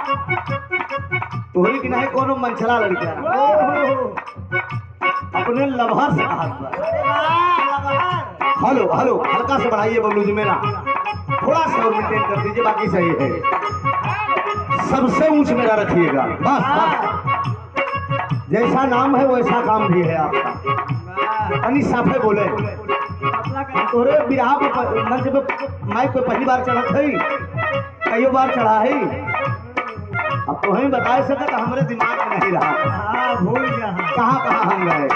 तोहरी की नहीं कोनो मंचला लड़का अपने लभर से हाथ पर। हेलो हेलो, हल्का से बढ़ाइए बबलू जी, मेरा थोड़ा सा और मेंटेन कर दीजिए, बाकी सही है। सबसे ऊंच मेरा रखिएगा, बस बस। जैसा नाम है वैसा काम भी है आपका। अनी साफे बोले तोरे बिरहा पे मंच पे माइक पे पहली बार चढ़त है, कई बार चढ़ा है। अब तो हमें बता सके तो हमारे दिमाग में नहीं रहा, भूल गया कहाँ कहाँ हम गए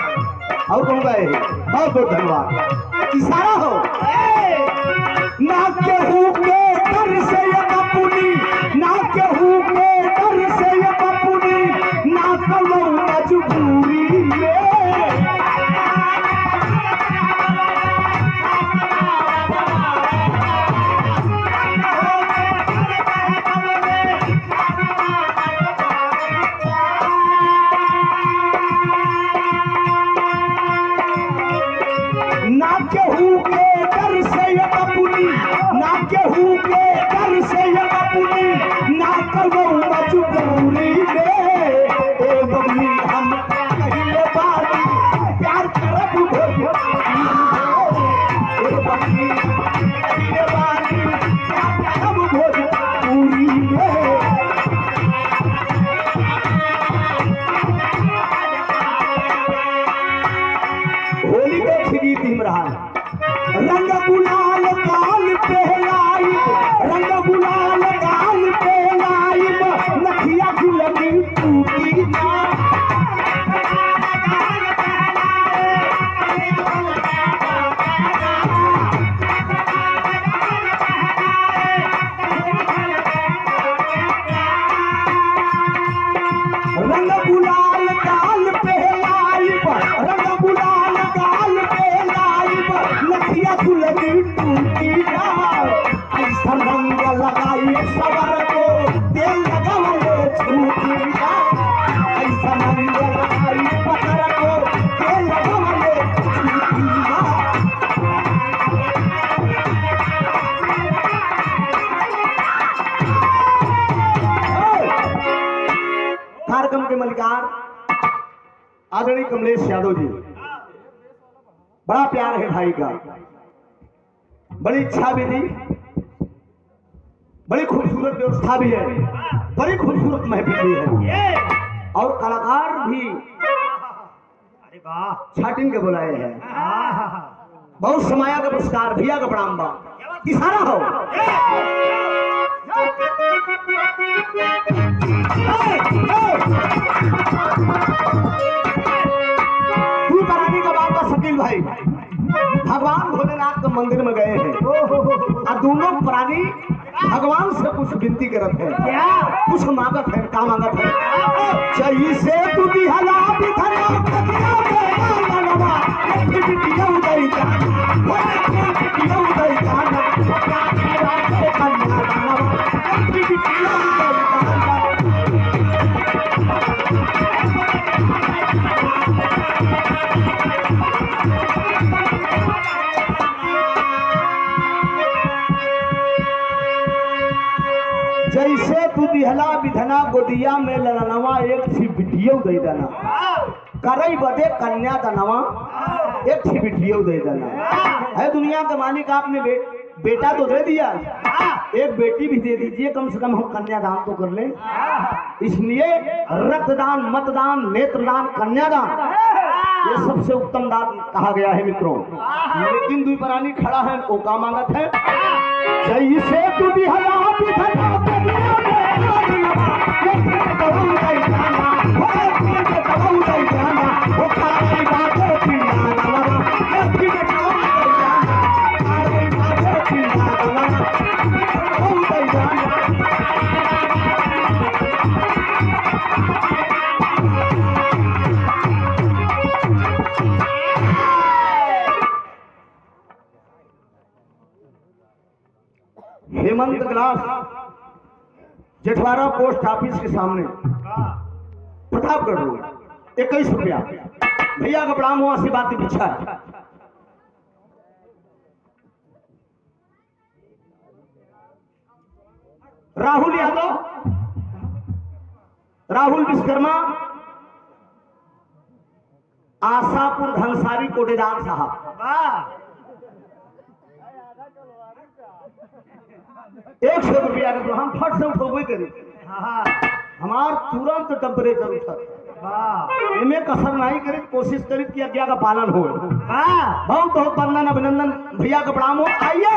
और कौन गए। बहुत बहुत धन्यवाद। इशारा हो ना केहू के डर से ये बपुनी, ना केहू के डर से ये बपुनी, ना कलो मजबूरी में। ना केहू के डर से ये बपुनी, ना केहू के डर से ये बपुनी, ना करो मजबूरी में। ए बबली हम कहिए बानी प्यार करब भोजपुरी में। ए बबली कहिए बानी प्यार करब भोजपुरी में। होली के गीत इमरान रंग गुलाल गाल पे लाई, रंग गुलाल गाल पे लाई, नखिया गुलगी टूटी ना। रंग गुलाल गाल पे लाई, रंग गुलाल गाल पे लाई, नखिया गुलगी टूटी ना। ऐसा रंग लगाई सवर को दिल लगावे छूटी ना। ऐसा रंग लगाई पकड़ को दिल लगावे छूटी ना। कार्यक्रम के मलिकार आदरणीय कमलेश यादव जी, बड़ा प्यार है भाई का, बड़ी इच्छा भी थी, बड़ी खूबसूरत व्यवस्था भी है, बड़ी खूबसूरत महफिल भी है और कलाकार भी छाटिंग के बुलाए हैं। बहुत समाया का पुरस्कार भैया का प्रणाम बा। इशारा हो तू कराने का बात का शकील भाई भगवान भोलेनाथ के मंदिर में गए हैं और दोनों प्राणी भगवान से कुछ विनती करत है, कुछ मांगत है। का मांगत है? जैसे तू दिहला बिधना कतिया बेगा मनवा, बिटिया उदई का बिटिया उदई का कन्या दानवा, बिटिया जैसे तू दिहला विधना गोदिया में ललनवा, एक थी बिटिया दे देना। करई बदे कन्या दनवा, एक थी बिटिया दे देना। है दुनिया के मालिक आपने बेटा तो दे दिया, एक बेटी भी दे दीजिए, कम से कम हम कन्यादान तो कर लें। इसलिए रक्तदान, मतदान, नेत्रदान, कन्यादान ये सबसे उत्तम दान कहा गया है मित्रों। लेकिन दुई प्राणी खड़ा है, वो का मांगत है? जैसे तू दिहला विधना Hemant glass Jethwara post office के सामने प्रतापगढ़ रोड, 21 रुपया। भैया का प्रणाम हुआ, बात की पीछा है। राहुल यादव राहुल विश्वकर्मा, आशापुर धनसारी कोटेदार साहब, 100 रुपया का तो हम फट से उठोबे करी। हमार तुरंत टेम्परेचर उठा, इनमें कसर नहीं करी, कोशिश करी कि आज्ञा का पालन हो। बहुत बहुत वंदन अभिनंदन भैया का प्रणाम हो। आइए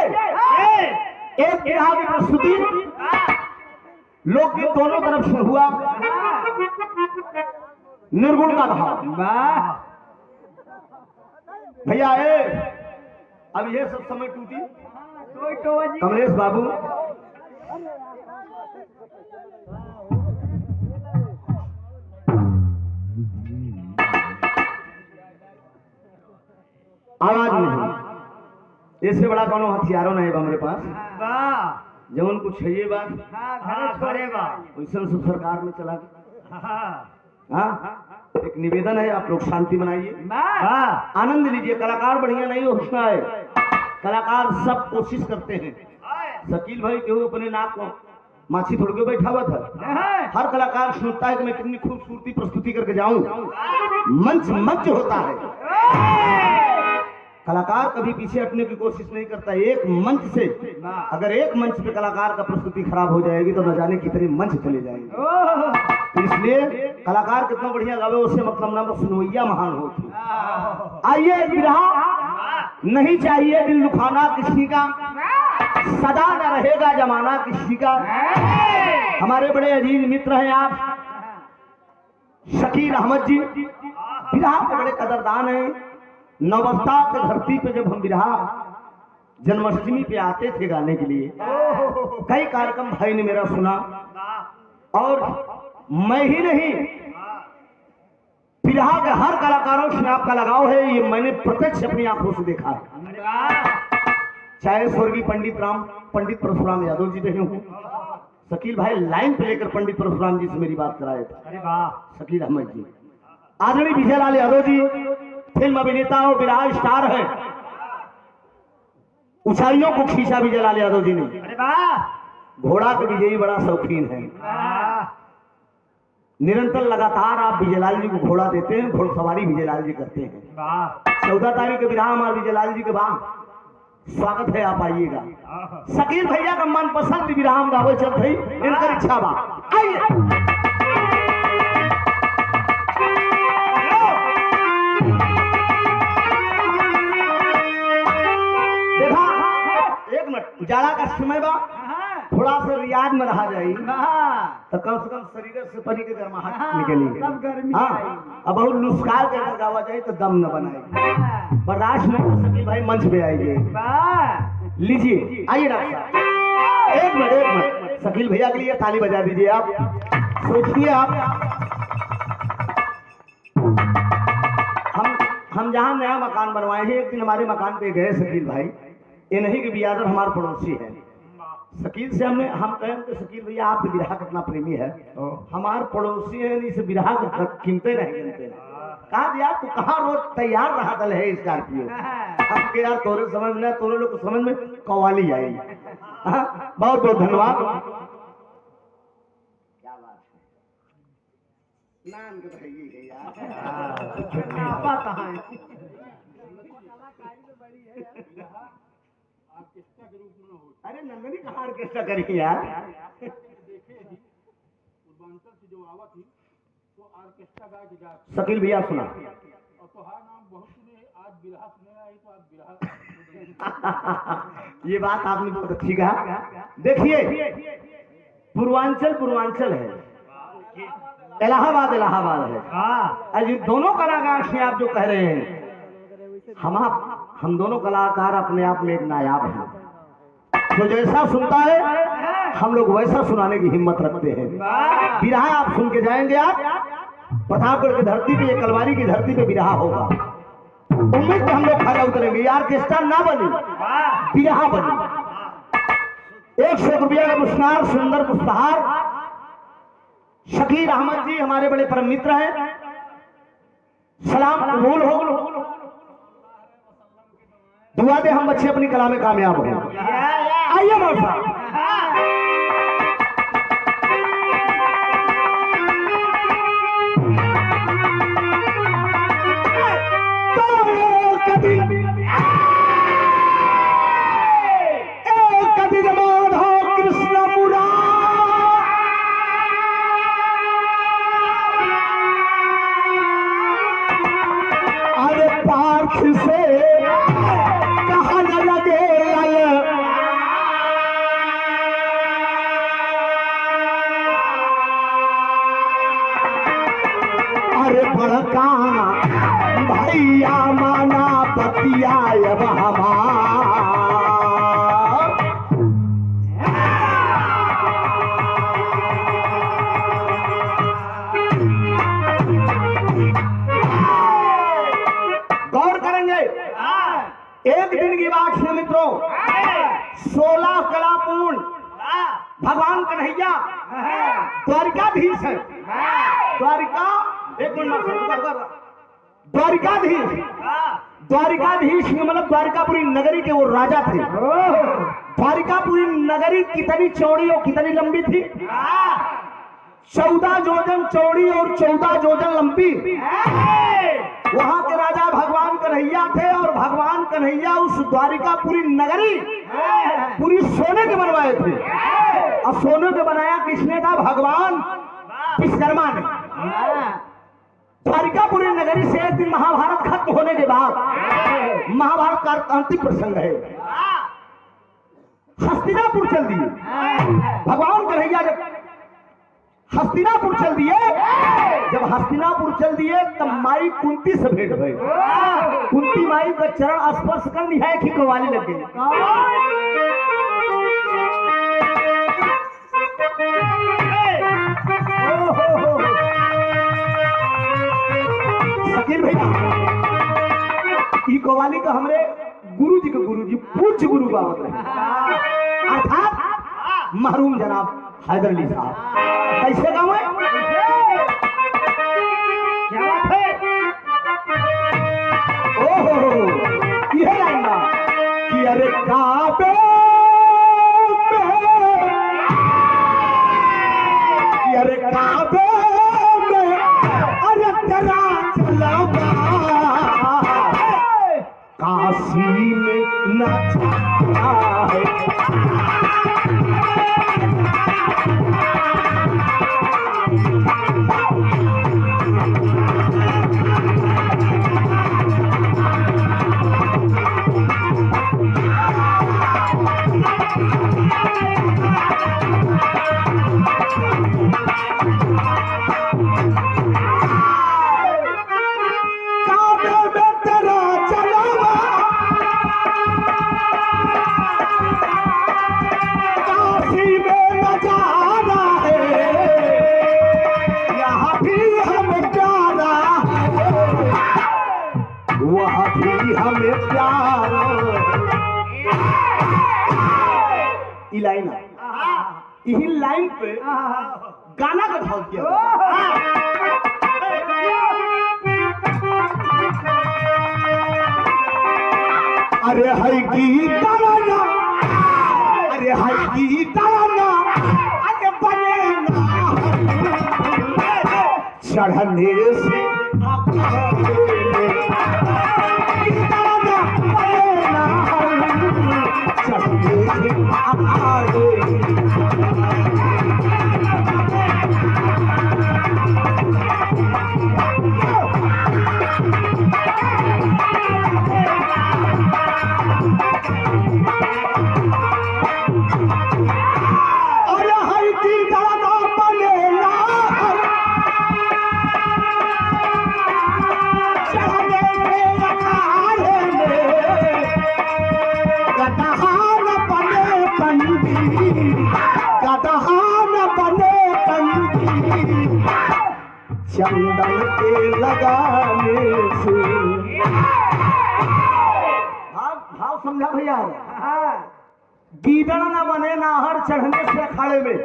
एक बिरहा की प्रस्तुति लोकगीत दोनों तरफ से हुआ, निर्गुण का भाव। भैया अब ये सब समय टूटी। कमलेश बाबू आवाज नहीं, इससे बड़ा कोनो हथियारों नहीं है हमारे पास। जवन कुछ है ये बात वैसा सब सरकार में चला गया। एक निवेदन है, आप लोग शांति बनाइए, आनंद लीजिए। कलाकार बढ़िया नहीं होता है, कलाकार सब कोशिश करते हैं। शकील भाई क्यों अपने नाक को माछी थोड़ के बैठा हुआ था। हर कलाकार सोचता है कि मैं कितनी खूबसूरती प्रस्तुति करके जाऊं। मंच मंच होता है, कलाकार कभी पीछे हटने की कोशिश नहीं करता। एक मंच से अगर एक मंच पे कलाकार का प्रस्तुति खराब हो जाएगी तो न जाने कितने मंच चले जाएंगे। तो इसलिए कलाकार कितना बढ़िया गावे उससे मतलब ना सुनवैया महान होती। आइए बिरहा नहीं चाहिए दिल दुखाना किसी का, सदा न रहेगा जमाना किसी का। हमारे बड़े अजीज मित्र हैं आप शकील अहमद जी, बिरहा के बड़े कदरदान हैं। नवस्था के धरती पे जब हम बिरहा जन्माष्टमी पे आते थे गाने के लिए, कई कार्यक्रम भाई ने मेरा सुना, और मैं ही नहीं बिरहा के हर कलाकारों से आपका लगाव है, ये मैंने प्रत्यक्ष अपनी आंखों से देखा है। चाहे स्वर्गीय पंडित परशुराम यादव जी रहे हूँ, शकील भाई लाइन पे लेकर पंडित परशुराम जी से मेरी बात कराए थे। अरे वाह, शकील अहमद जी, आदरणीय विजयलाल यादव जी फिल्म अभिनेता और बिरहा स्टार है, ऊंचाइयों को खींचा विजयलाल यादव जी ने। अरे वाह, घोड़ा के विजयी बड़ा शौकीन है, निरंतर लगातार आप विजयलाल जी को घोड़ा देते हैं, घोड़सवारी विजयलाल जी करते हैं। 14 तारीख के बिरहा हमारे विजयलाल जी के बाद स्वागत है, आप आइएगा। शकील भैया का मनपसंद बिरहा गावे चल रही, इनकर इच्छा बा, आइए। जाड़ा का समय बा, थोड़ा सा रियाज में रहा जाए तो कम से कम शरीर से पानी के गर्माहट निकलेगी। अब बहुत लुस्कार के अगर गावा जाए तो दम न बनाएगी, बर्दाश्त नहीं हो सके भाई, मंच पे आइए। लीजिए, आइए डॉक्टर साहब, एक मिनट शकील भैया के लिए ताली बजा दीजिए। आप सोचिए, आप हम जहाँ नया मकान बनवाए हैं, एक दिन हमारे मकान पे गए शकील भाई, ये नहीं कि बियादर हमारे पड़ोसी है। शकील से हम कहें कि शकील भैया आप बिरहा कितना प्रेमी है, हमारे पड़ोसी है, इस बिरहा को कीमते नहीं गिनते। कहा यार तू कहाँ रोज तैयार रहा दल है स्कॉर्पियो, आपके यार तोरे समझ में, तोरे लोग समझ में कवाली आई। बहुत बहुत धन्यवाद। क्या बात है, नाम के भाई है यार, बात कहाँ है। अरे नंदनी कहाँ ऑर्केस्ट्रा करी यार, शकील भैया सुना ये बात आपने बहुत अच्छी कहा। देखिए पूर्वांचल है, इलाहाबाद है, दोनों कलाकार से आप जो कह रहे हैं, हम दोनों कलाकार अपने आप में एक नायाब हैं। तो जैसा सुनता है हम लोग वैसा सुनाने की हिम्मत रखते हैं। बिरहा आप सुन के जाएंगे, आप प्रतापगढ़ की धरती पे, कलवारी की धरती पे बिरहा होगा। उम्मीद पे हम लोग खड़े उतरेंगे, यार ऑर्केस्ट्रा ना बनी, बिरहा बनी। 100 रुपया का पुरस्कार, सुंदर पुष्पहार। शकील अहमद जी हमारे बड़े परम मित्र हैं, सलाम कबूल हो। दुआ दे हम बच्चे अपनी कला में कामयाब हो। आइए मौसा अरे बड़का भैया माना पतिया अब हमार गौर करेंगे एक दिन की बात है मित्रों 16 कला पूर्ण भगवान कन्हैया द्वारिकाधीश है द्वारिका एक मिनट द्वारिकाधीश मतलब द्वारिकापुरी नगरी के वो राजा थे द्वारिकापुरी नगरी कितनी चौड़ी और कितनी लंबी थी 14 जोजन चौड़ी और 14 जोजन लंबी वहां के राजा भगवान कन्हैया थे और भगवान कन्हैया उस द्वारिकापुरी नगरी पूरी सोने के बनवाए थे और सोने के बनाया किसने था भगवान विश्वकर्मा ने द्वारिकापुरी नगरी से एक दिन महाभारत खत्म होने के बाद महाभारत का अंतिम प्रसंग है हस्तिनापुर चल दिए भगवान कन्हैया जब हस्तिनापुर चल दिए तब माई कुंती से भेंट भई कुंती माई का चरण स्पर्श कर दिया है कि कवाली लग गई शकील भैया ई कवाली का हमरे गुरु जी पूज्य गुरु बाबत है अर्थात महरूम जनाब हैदर अली साहब कैसे गाँव है क्या बात है ओहो यह लाइना कि अरे काबे अरे काबे में अरे तेरा चलावा काशी में नाचता है यही लाइन पे गाना का भाव किया अरे हाय गीता ना अरे हाय गीता ना अरे बने चढ़ने से चंदन के लगाने से भाव समझा भैया गीदड़ न बने नाहर चढ़ने से अखाड़े में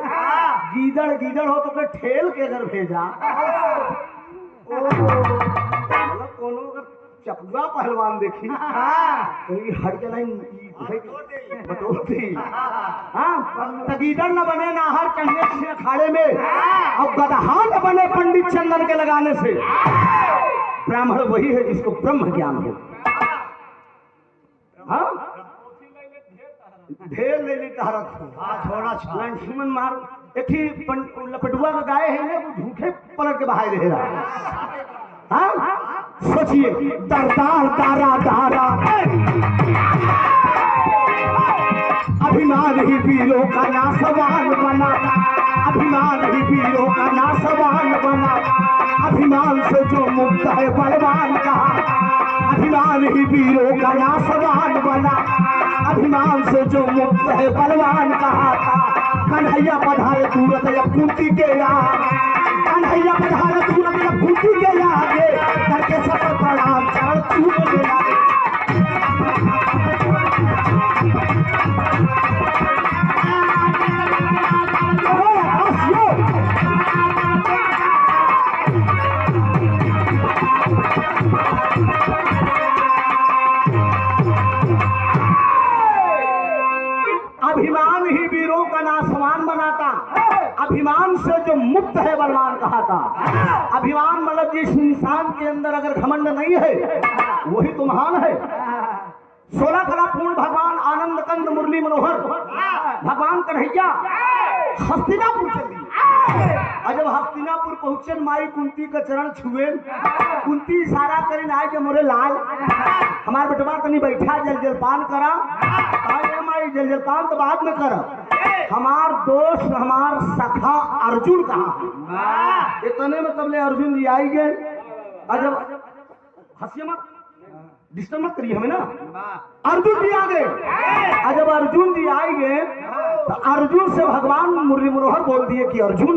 गीदड़ हो तो ठेल के अगर भेजा मतलब कोनो चपुआ पहलवान देखी कहीं हट के नहीं गीदड़ न बने नाहर चढ़ने से अखाड़े में और गदहा न बने पंडित चंदन के लगाने से ब्राह्मण वही है जिसको ब्रह्म ज्ञान हो ढेर ले ली थोड़ा लक्ष्मण मार एक ही लपटुआ का गाय है ना झूठे पलट के बहाए रहे रहा सोचिए दरदार दारा दारा अभिमान ही वीरों का नासवान बना अभिमान ही वीरों का नासवान बना अभिमान से मुक्त है बलवान कहा, अभिमान ही वीरों का नासवान बना। अभिमान से जो मुक्त है बलवान कहा था, कन्हैया पधारे दूरत या कुंती के यहाँ, कन्हैया पधारे दूरत या कुंती के आगे, करके सफल प्रणाम चरण छूने लगे। अभिमान ही वीरों का नासवान बनाता, अभिमान से जो मुक्त है बलवान कहा था। अभिमान मतलब जिस इंसान के अंदर अगर घमंड नहीं है वही तो महान है। 16 कला पूर्ण भगवान आनंद कंद मुरली मनोहर भगवान कन्हैया हस्तिनापुर चली, और जब हस्तिनापुर पहुंचे माई कुंती का चरण छुए, कुंती इशारा करे ना कि मोरे लाल हमारे बेटवा तनी बैठा जलपान करा। माई जलपान तो बाद में कर, हमार दोस्त हमार सखा अर्जुन कहा। इतने में तबले अर्जुन जी आई गए, और जब हंसिए मत डिस्टर्ब मत करिए हमें ना, अर्जुन जी आ गए। और जब अर्जुन जी आए गए तो अर्जुन से भगवान मुरली मनोहर बोल दिए कि अर्जुन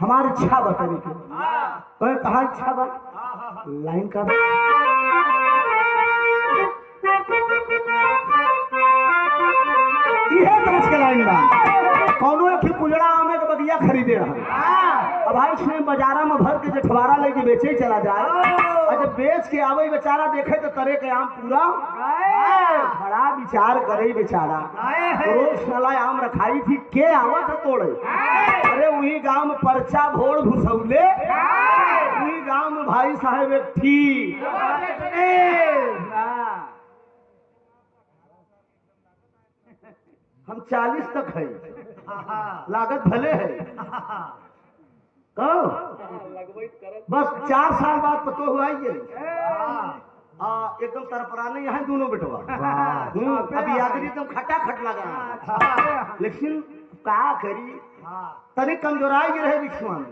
हमारी इच्छा बताने की। तो कहा इच्छा बता, लाइन का तरस के लाइन बा, कौनो एक कुजड़ा आमे के बगिया खरीदे रहा। अब भाई इसमें बाजारा में भर के जठवारा लेके बेचे चला जाए, और जब बेच के आवे बेचारा देखे तो तरे के आम पूरा बड़ा विचार करे बेचारा। रोज साला आम रखाई थी के आवत है तोड़े, अरे वही गांव में पर्चा भोर घुसौले, वही गांव में भाई साहब एक थी हम 40 तक है, लागत भले है कहो, बस 4 साल बाद पतो हुआ ये एकदम तरपराने यहाँ दोनों बेटवा। अभी आदमी एकदम खटा खट लगा, लेकिन का करी तनी कमजोराई रहे विश्वान,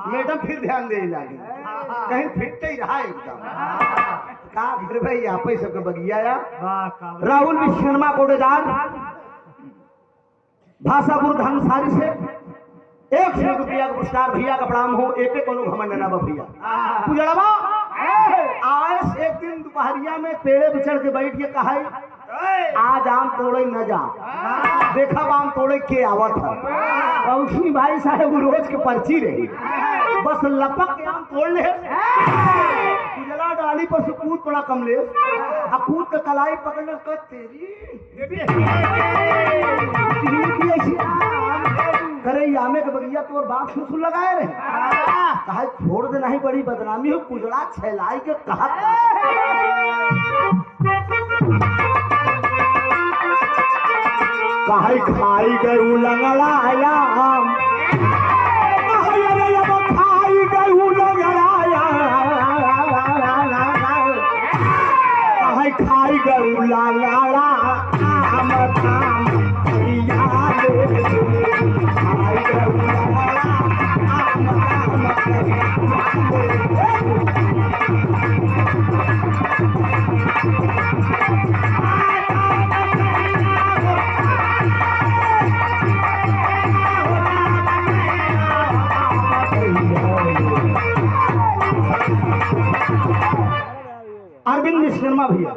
मैडम फिर ध्यान दे लगी, कहीं फिट ही रहा एकदम का फिर भाई आप ही सबके बगिया राहुल विश्वकर्मा कोडेदार भाषापुर धनसारी से 100 रुपया का पुरस्कार भैया का प्रणाम हो। एक एक कोनो घमंड ना भैया पुजड़वा आज एक दिन दोपहरिया में पेड़े बिछड़ के बैठ के कहा आज आम तोड़े न जा, देखा आम तोड़े के आवत है। और उसी भाई साहब रोज के पर्ची रही, बस लपक के आम तोड़ ले, डाली पर से कूद पड़ा कमले, कूद के कलाई पकड़ने कर तेरी करे यामे के बगिया तो और बाप सुसु लगाए रहे, कहा छोड़ दे नहीं बड़ी बदनामी हो, कुजड़ा छलाई के कहा कहा खाई गए लंगड़ाया खाई गए लंगड़ाया खाई गऊ लाला आम धाम याद खाई गऊ लाला आम अरविंद विश्वकर्मा भैया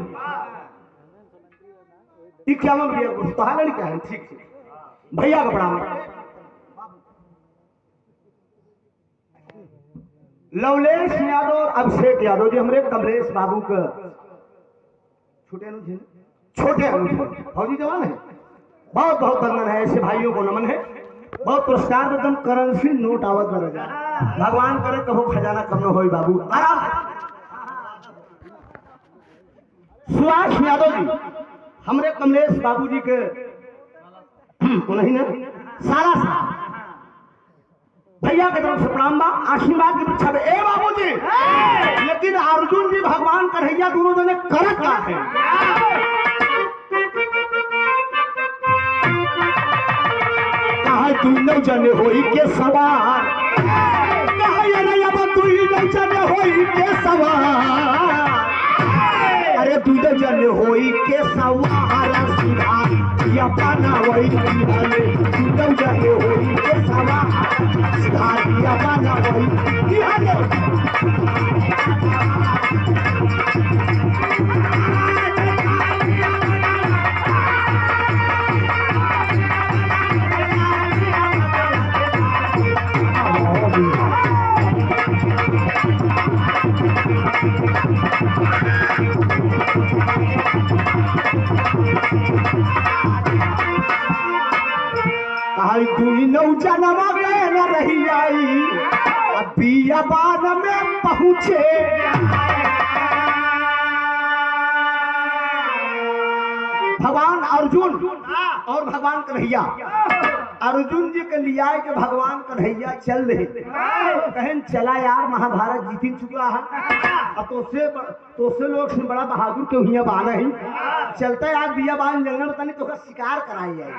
51 भैया तो लड़का है, ठीक है भैया का प्रणाम। लवलेश यादव और अभिषेक यादव जो हमारे कमलेश बाबू का छोटे फौजी जवान है, बहुत बहुत वंदन है, ऐसे भाइयों को नमन है। बहुत पुरस्कार एकदम करेंसी नोट आवत न रह, भगवान करे कहो खजाना कम न हो बाबू। आराम सुभाष यादव जी हमरे कमलेश बाबू जी के नहीं ना सारा भैया के तरफ से प्रणाम बा, आशीर्वाद की परीक्षा में ए बाबू जी। लेकिन अर्जुन जी भगवान कन्हैया दोनों जने करत का है, कहा दोनों जने होई के सवार, कहा ये नहीं अब तू ही जने हो होई के सवार अरे दूध जन होई के सवार सीधा या बनावई दिहले दूध जन होई के सवार सीधा या बनावई दिहले जनवा में न रही आई बियाबान में पहुंचे भगवान अर्जुन और भगवान कन्हैया अर्जुन जी के लिया के भगवान कन्हैया चल रहे कहन चला यार महाभारत जीत चुका है तो से लोग से बड़ा बहादुर क्यों हिया बाना ही चलता यार बियाबान जंगल में तनी तो शिकार कराई जाए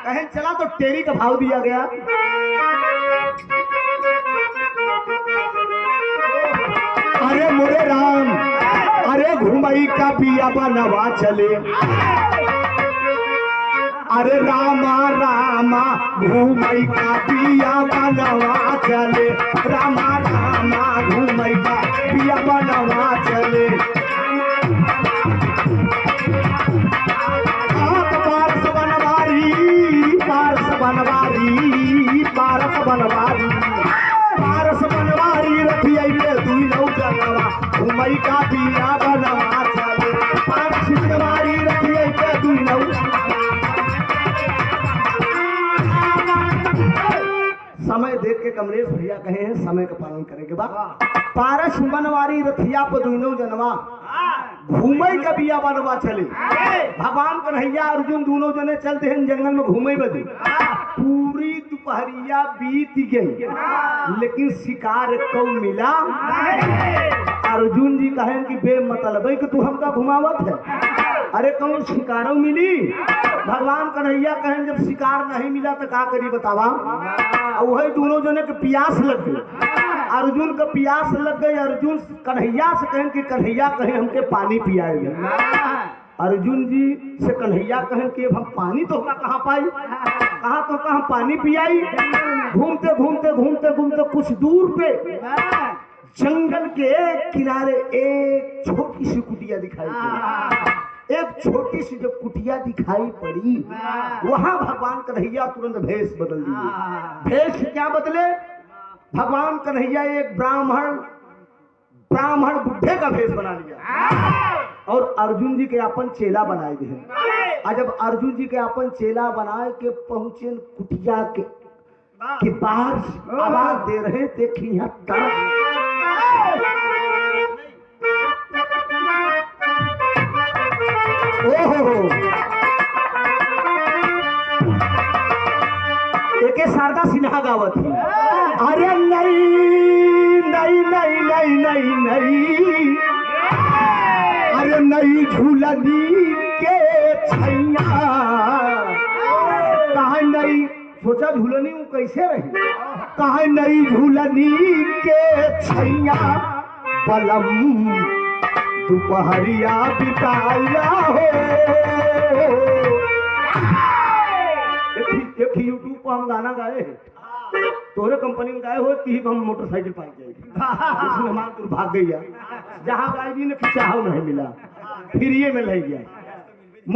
कहन चला तो टेरी का भाव दिया गया अरे मोरे राम अरे घुमई का बियाबानवा चले अरे रामा रामा घूमई का बियाबानवा चले रामा रामा घूमई का बियाबानवा चले पारस बनवारी पारस बनवारी पारस बनवारी पारस बनवारी रखिए पे दुई नौ जनवा घूमई का बियाबानवा चले पारस बनवारी रखिए पे दुई नौ समय देख के कमलेश भैया कहे हैं समय का पालन करेंगे बा पारस बनवारी रथिया पर दुनो जनवा घूमे का बिया बनवा चले भगवान कन्हैया अर्जुन दोनों जने चलते हैं जंगल में घूमे बदे पूरी दोपहरिया बीत गई लेकिन शिकार को मिला अर्जुन जी कहें कि बेमतलब कि तू हमका घुमावत है अरे कौन शिकारों मिली भगवान कन्हैया कहें जब शिकार नहीं मिला तो का करी बतावा वही दोनों जने के प्यास लग गई अर्जुन का प्यास लग गई अर्जुन कन्हैया से कहें कि कन्हैया कहें हमके पानी पियाएगा अर्जुन जी से कन्हैया कहें कि अब हम पानी तो कहाँ पाई कहाँ तो कहाँ पानी पियाई घूमते घूमते घूमते घूमते कुछ दूर पे जंगल के किनारे एक छोटी सी कुटिया दिखाई पड़ी एक छोटी सी जब कुटिया दिखाई पड़ी वहां भगवान कन्हैया तुरंत भेष बदल दिए भेष क्या बदले भगवान कन्हैया एक ब्राह्मण बुढ़े का भेष बना लिया और अर्जुन जी के अपन चेला बनाए गए और जब अर्जुन जी के अपन चेला बनाए के पहुंचे कुटिया के बाहर आवाज दे रहे देखी एक शारदा सिन्हा गावत थी अरे नहीं नहीं नहीं नहीं नहीं नहीं अरे नहीं झूलनी के छैया कहा नहीं सोचा झूलनी वो कैसे रही कहा नहीं झूलनी के छैया बलम दोपहरिया बिताया हो एक यूट्यूब पर हम गाना गाए तोरे कंपनी में गाए हो ती हम मोटरसाइकिल पाई जाएगी इसमें हमारा तुर भाग गई जहाँ गाय जी ने चाहो नहीं मिला फ्री में ले गया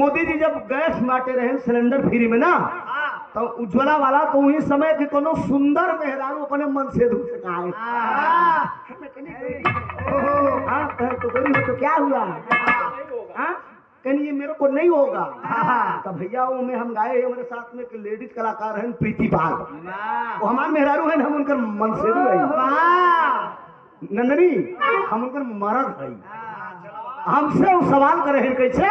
मोदी जी जब गैस बांटे रहे सिलेंडर फ्री में ना तो उज्ज्वला वाला तो वही समय के कोनो सुंदर मेहरारू अपने मन से धूप से कहा तो क्या हुआ कहीं ये मेरे को नहीं होगा तो भैया वो में हम गाए हमारे साथ में एक लेडीज कलाकार हैं प्रीति पाल वो हमारे मेहरारू हैं हम उनकर मन से नंदनी हम उनकर मर्द है हमसे वो सवाल करे हैं कैसे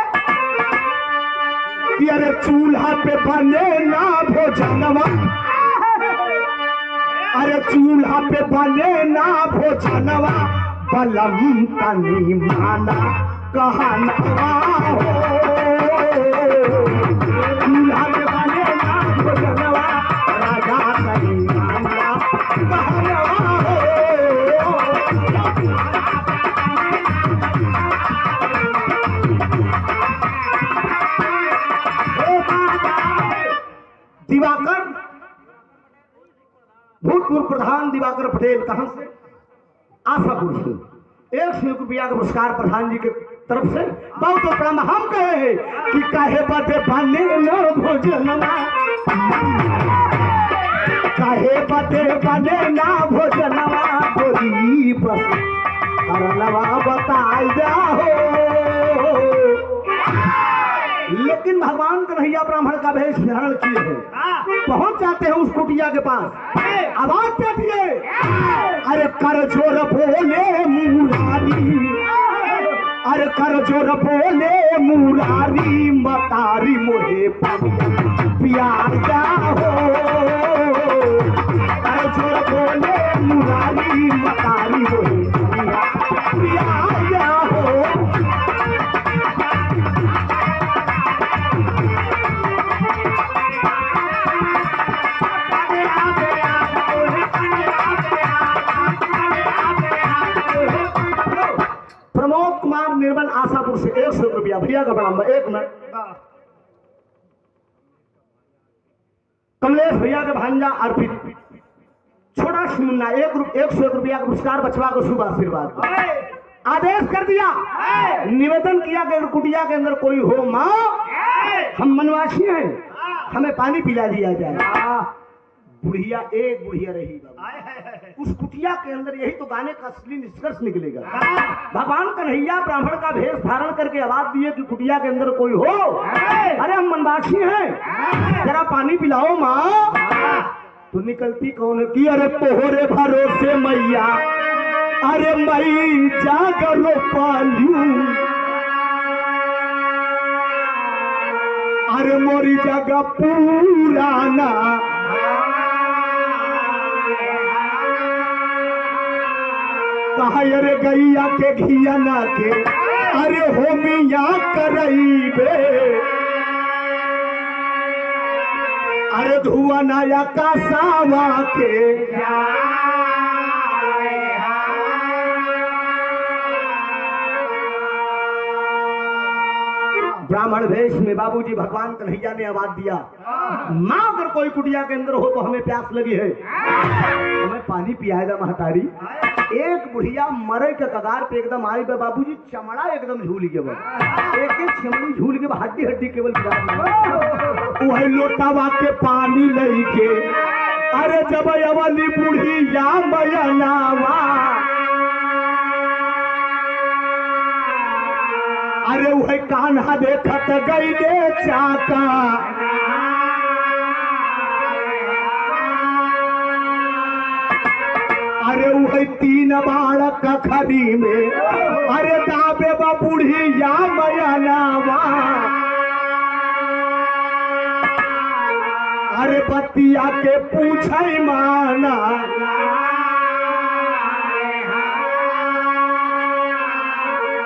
कि अरे चूल्हा पे बने ना भोजनवा अरे चूल्हा पे बने ना भोजनवा बलम तनी माना कहनवा हो चूल्हा पे बने ना भोजनवा राजा तनी माना कहनवा हो भगवान दिवाकर पटेल कहां से? आशापुर से। 100 रुपया का पुरस्कार प्रधान जी के तरफ से। बहुत प्रणाम। हम कहे हैं कि काहे बाते बने लो भोजनमा, काहे बाते बने ना भोजनमा, गोरी बस करनवा बताई जाओ। लेकिन भगवान कन्हैया ब्राह्मण का भेष धारण किए हैं, पहुंच जाते हैं उस कुटिया के पास। आवाज बैठिए, अरे कर जोर बोले मुरारी, अरे कर जोर बोले मुरारी, मतारी मोहे प्यार जाओ। कर जोर बोले मुरारी, मतारी मोहे प्यार जाओ। प्रमोद कुमार निर्मल आशापुर से 100 रुपया। भैया का प्रणाम। 1 मिनट। कमलेश भैया के भांजा अर्पित छोटा सुनना 100 रुपया का पुरस्कार बचवा को शुभ आशीर्वाद। आदेश कर दिया, निवेदन किया कि कुटिया के अंदर कोई हो माँ, हम मनवासी हैं, हमें पानी पिला दिया जाए। बुढ़िया एक बुढ़िया रही उस कुटिया के अंदर। यही तो गाने का असली निष्कर्ष निकलेगा। भगवान कन्हैया ब्राह्मण का भेष धारण करके आवाज दिए कि कुटिया के अंदर कोई हो, अरे हम मनवासी हैं, जरा पानी पिलाओ माँ। तो निकलती कौन की? अरे तोहरे भरोसे मैया, अरे मई जागरो पालू, अरे मोरी जगह पुराना, कहा अरे गैया के घियाना के, अरे होमिया करईबे, अरे धुआ नया का सावा के। ब्राह्मण वेश में बाबूजी भगवान कन्हैया ने आवाज दिया, माँ अगर कोई कुटिया के अंदर हो तो हमें प्यास लगी है, हमें पानी पियाएगा महतारी। एक बुढ़िया मरे के कगार पे एकदम आई बे बाबूजी, चमड़ा एकदम झूल के बा, एक चमड़ी झूल के हड्डी हड्डी केवल वही लोटावा के पानी लेके, अरे जब अवली बुढ़िया मयनावा, अरे वही कान्हा देखत गईले चाका, अरे वही 3 बालक खरी में, अरे दाबे बा बुढ़िया मयनावा, अरे बतिया के पूछे माना,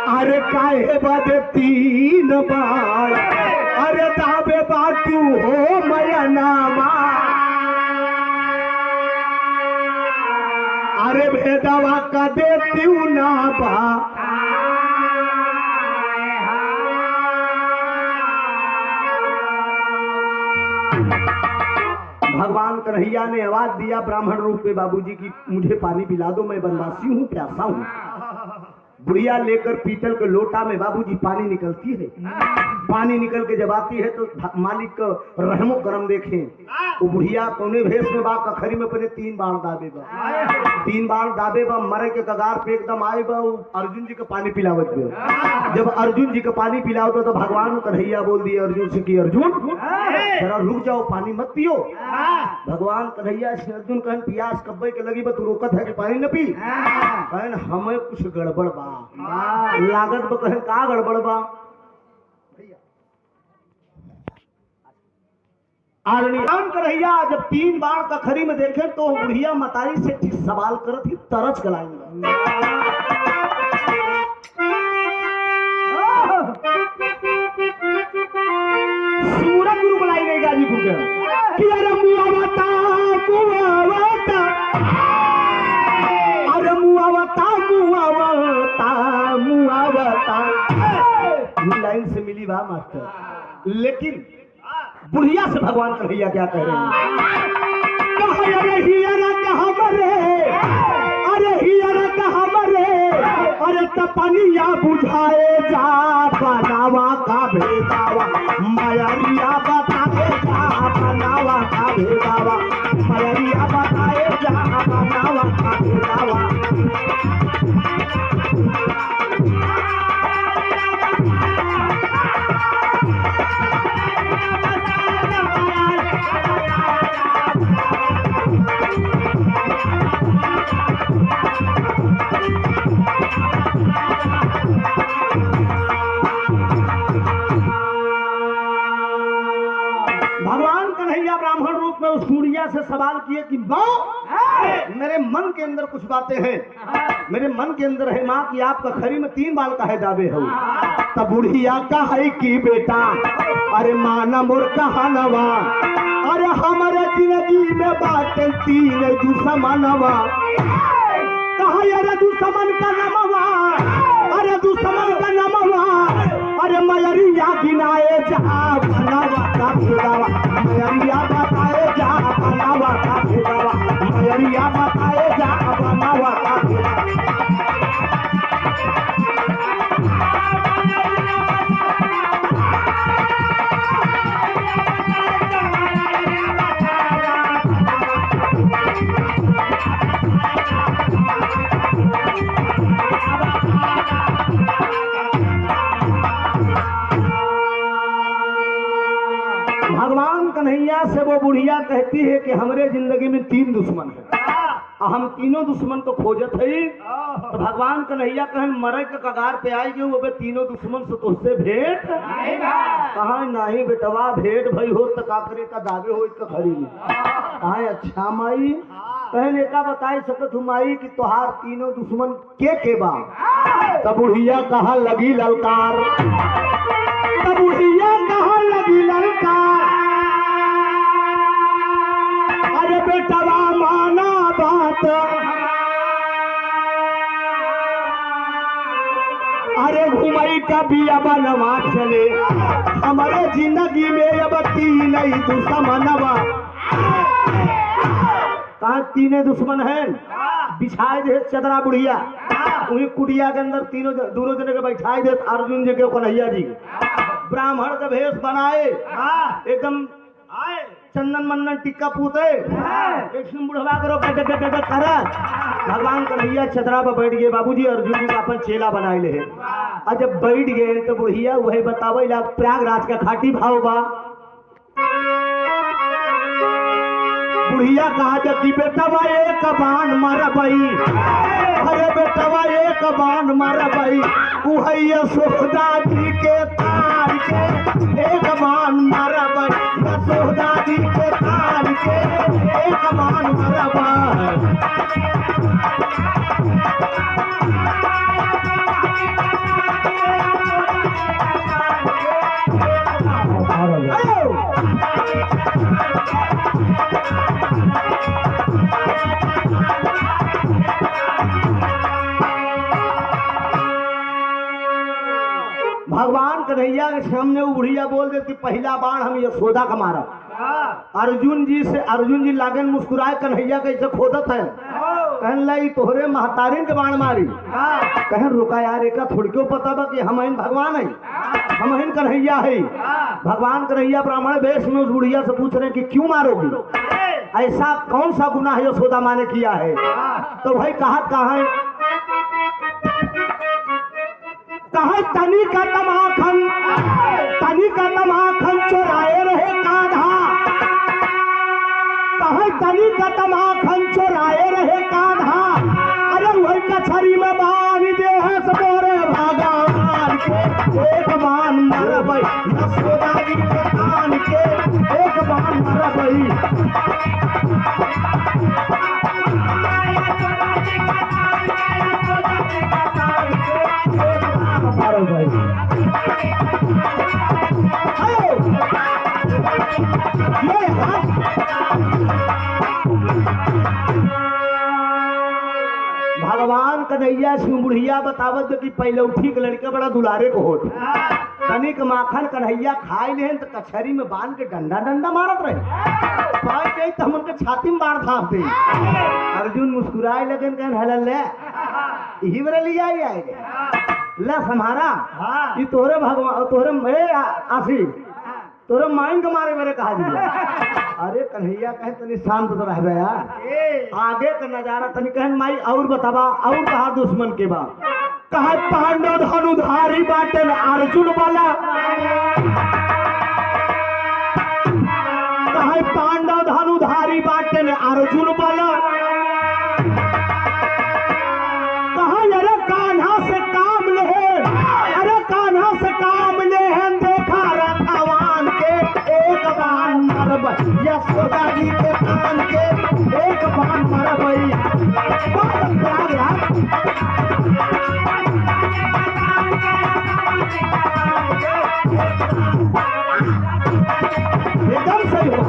अरे काहे बद 3 बार, अरे दाबे बाटू हो मयनावा, अरे भेदवा का देती ना बा, भगवान कन्हैया ने आवाज दिया ब्राह्मण रूप में बाबूजी की, मुझे पानी पिला दो, मैं बनवासी हूँ, प्यासा हूँ। बुढ़िया लेकर पीतल के लोटा में बाबूजी पानी निकलती है। पानी निकल के जब आती है तो मालिक का रहमो करम देखें, वो बुढ़िया कौने भेष में बा, कखरी में पहले 3 बार दाबे बा, 3 बार दाबे बा, मरे के कगार पे एकदम आए बा, अर्जुन जी का पानी पिलावत बे। जब अर्जुन जी का पानी पिलावत तो भगवान कन्हैया बोल दिए अर्जुन से कि अर्जुन जरा रुक जाओ, पानी मत पियो। भगवान कन्हैया से अर्जुन कहन पियास कब्बे के लगी बा, तू रोकत है कि पानी न पी? कहन हमें कुछ गड़बड़ बा लागत बा। कहन का गड़बड़ बा? भगवान कन्हैया जब 3 बार कखरी में देखे तो बुढ़िया मतारी से सवाल करत ही तरस गलाएंगे। सूरत गुरु बुलाई गई गाजीपुर के कि अरे मुआवता मुआवता, अरे मुआवता मुआवता मुआवता, लाइन से मिली बा मास्टर। लेकिन बुढ़िया से भगवान कन्हैया क्या कह रहे हैं? हमरे, अरे हियर का हमरे, अरे तपनिया बुझाए जा बनावा का भेदावा मयरिया बताए जा बनावा का भेदावा मयरिया बताए जा बनावा का भेदावा। भगवान कन्हैया ब्राह्मण रूप में उस बुढ़िया से सवाल किए कि माँ, मेरे मन के अंदर कुछ बातें हैं, मेरे मन के अंदर है माँ कि आपका खरी में 3 बाल का है दावे हो। तब बुढ़िया का है कि बेटा, अरे माना मोर कहानवा, अरे हमारे जिंदगी में बातें 3 दुश्मनवा। कहा अरे दुश्मन का नमवा, अरे दुश्मन का नमवा, अरे मयरिया गिनाए जा बनावा का भेदावा मयरिया बताए जा बनावा का भेदावा मयरिया बताए जा बनावा का भेदावा। भगवान कन्हैया से वो बुढ़िया कहती है कि हमरे जिंदगी में 3 दुश्मन है, हम तीनों दुश्मन तो खोजत है। तो भगवान कन्हैया कहन मरे के कगार पे आई गए वो तीनों दुश्मन से तुझसे भेंट कहा नहीं बेटवा, भेंट भई हो तो काकरे का दावे हो इसका खरी में। कहा अच्छा माई, कहने का बताई सकत हूँ माई कि तुहार तीनों दुश्मन के बा। तब बुढ़िया कहा लगी ललकार, तब बुढ़िया कहा लगी ललकार, अरे बेटवा माना बात, अरे घुमई का बिया बनवा चले हमारे जिंदगी में अब 3 दुश्मनवा। कहा 3 दुश्मन है, बिछाए दे चदरा बुढ़िया, वही कुटिया के अंदर दोनों जने के बैठाए दे अर्जुन जी के कन्हैया जी ब्राह्मण का भेष बनाए, एकदम चंदन मंदन टिक्का पूते, एक बुढ़वा करो करा। भगवान कन्हैया चदरा पर बैठ गए, बाबूजी अर्जुन जी का अपन चेला बनाए ले। और जब बैठ गए तो बुढ़िया वही बतावे ला प्रयागराज का खाटी भाव बा। बुढ़िया कहा जब बेटवा एक बाण मारबई, अरे बेटवा एक बाण मारबई, उहैया सोहदा जी के तार के एक बाण मारबई, सोहदा जी के तार के एक बाण मारबई। भगवान कन्हैया के सामने वो बुढ़िया बोल देती पहला बाण हम यशोदा का मारा। अर्जुन जी लागन मुस्कुराए, कन्हैया कैसे खोदत है, कहन लाई तोहरे महतारिन के बाण मारी। कहन रुका यार, एक थोड़ी क्यों पता बा कि हम भगवान है, हम कन्हैया है। भगवान कन्हैया ब्राह्मण वेश में उस बुढ़िया से पूछ रहे हैं कि क्यों मारोगी, ऐसा कौन सा गुनाह यशोदा माँ ने किया है। तो भाई कहा तनी का तमाखन चोराए रहे कान्हा, कहा तनी का तमाखन चोराए रहे कान्हा, अरे वही कछरी में बांध दे है सबोरे भगवान के एक बाण मारबई, यशोदा जी के कान के एक बाण मारबई। भगवान कन्हैया सिंह बुढ़िया बतावत कि पहले उठी के लड़के बड़ा दुलारे को होत तनिक माखन कन्हैया खाए ले तो कछरी में बांध के डंडा डंडा मारत रहे पाए गई तो हमन के छाती में बाढ़ थापते अर्जुन मुस्कुराए लगन कहन हलल ले यही बरे लिया ही आए ला हमारा ये तोरे भगवान तोरे आशी तोरे माइन के मारे मेरे कहा दिया अरे कन्हैया कहे तनी शांत तो रह यार आगे का नजारा तनी कहन माई और बतावा और कहा दुश्मन के बा कहा पांडव धनुधारी बाटन अर्जुन वाला कहा पांडव धनुधारी बाटन अर्जुन वाला कहा अरे कान्हा से काम ले अरे कान्हा से काम ले देखा रथवान के एक बाण मरब यशोदा जी के कान के एक बाण मरब एकदम सही हो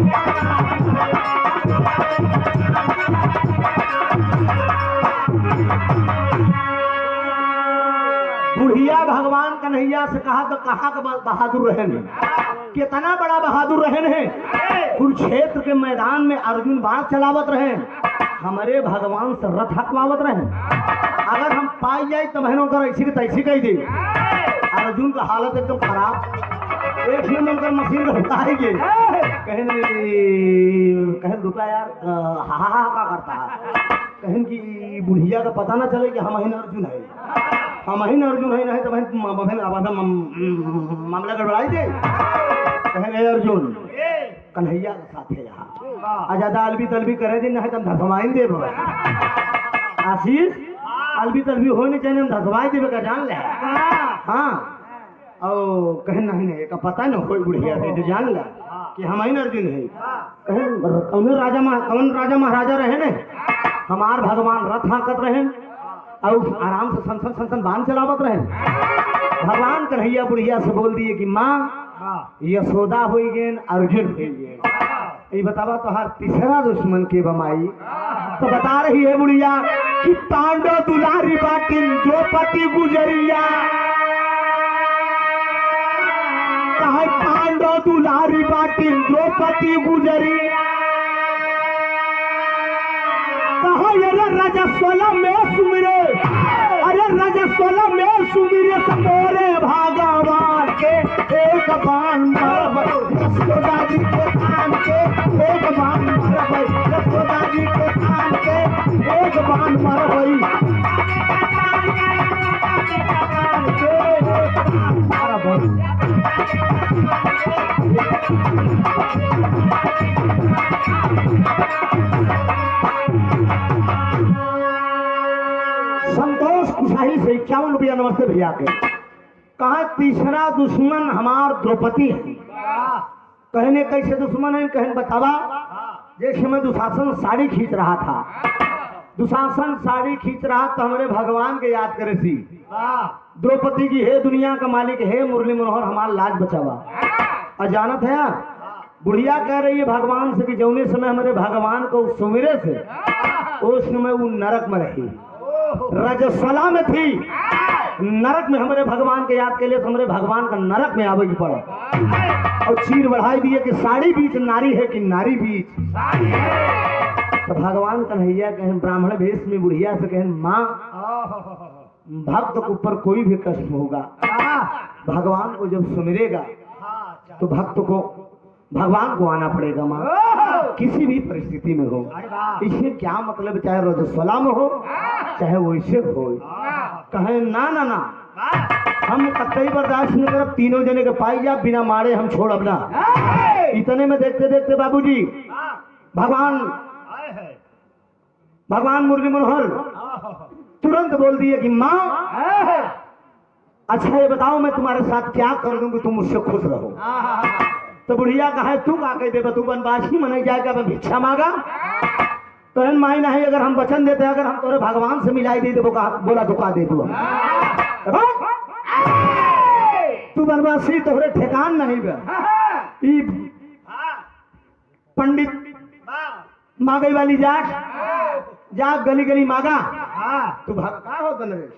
बुढ़िया भगवान कन्हैया से कहा तो कहा का बहादुर रहन कितना बड़ा बहादुर रहन है कुरुक्षेत्र के मैदान में अर्जुन बाण चलावत रहे हमारे भगवान से रथ हकवावत रहे अगर हम पाई जाए तो बहनों कर ऐसी की तैसी कही दी अर्जुन का हालत एकदम खराब एक ही मिलकर मशीन रुकाएंगे कहन रुका यार हा का करता है कहन की बुढ़िया का पता ना चले कि हम ही अर्जुन है हम ही अर्जुन है नहीं तो बहन मामला गड़बड़ाई दे कहेंगे अर्जुन कन्हैया के साथ है यहाँ आजादा अलबी तलबी करे दिन नहीं तो हम धसवाई दे आशीष अलबी तलबी हो नहीं चाहिए हम धसवाई देवे का जान ले हाँ और कहन नहीं का पता न हो बुढ़िया से जान ले कि हम ही अर्जुन है कौन राजा महाराजा रहे ने हमार भगवान रथ हाकत रहे और आराम से सन सन सन बांध चलावत रहे भगवान कन्हैया बुढ़िया से बोल दिए कि माँ यशोदा हो गए अर्जुन हो गए ये बतावा तो हर तीसरा दुश्मन के बमाई तो बता रही है बुढ़िया कि पांडव दुलारी बाटिन द्रौपदी गुजरिया कहा पांडव दुलारी बाटिन द्रौपदी गुजरिया कहा अरे रजस्वला में सुमिरे अरे रजस्वला में सुमिरे सपोरे भगवान के एक बाण मरब यशोदा जी के कान के एक बाण मरब यशोदा जी के कान के एक बाण मरब संतोष कुशाही से 51 रुपया नमस्ते भैया के कहा तीसरा दुश्मन हमार द्रौपदी है कहने कैसे दुश्मन है कहने बतावा जैसे मैं दुशासन साड़ी खींच रहा था दुशासन साड़ी खींच रहा तो हमारे भगवान के याद करे सी द्रौपदी की हे दुनिया का मालिक हे मुरली मनोहर हमारा लाज बचावा अजानत है बुढ़िया कह रही है भगवान से कि जौने समय हमारे भगवान को सुमिरे से उस समय वो नरक में रही रजस्वला में थी नरक में हमारे भगवान के याद के लिए हमारे भगवान का नरक में आवे पड़ा और चीर बढ़ाई दिए कि साड़ी बीच नारी है कि नारी बीच तो भगवान कन्हैया कहें ब्राह्मण भेष में बुढ़िया से कहें माँ भक्त के ऊपर कोई भी कष्ट होगा भगवान को जब सुमिरेगा तो भक्त को भगवान को आना पड़ेगा माँ किसी भी परिस्थिति में हो इससे क्या मतलब चाहे रजस्वला में हो चाहे वैसे हो कहे ना ना ना हम कतई बर्दाश्त नहीं करब तीनों जने के पाई जा बिना मारे हम छोड़ अपना इतने में देखते देखते बाबूजी भगवान मुरली मनोहर तुरंत बोल दिए कि माँ अच्छा ये बताओ मैं तुम्हारे साथ क्या कर दूं कि तुम मुझसे खुश रहो तो बुढ़िया कहा तू का कह दे तू बनवासी मनाई जाएगा मैं भिक्षा मांगा तो माई नहीं अगर हम वचन देते अगर हम तोरे भगवान से मिलाई दे बोला तो का दे तू तू बनवासी तोरे ठेकान नहीं पंडित मांगे वाली जाट जा गली गली मांगा तू का हो तन रे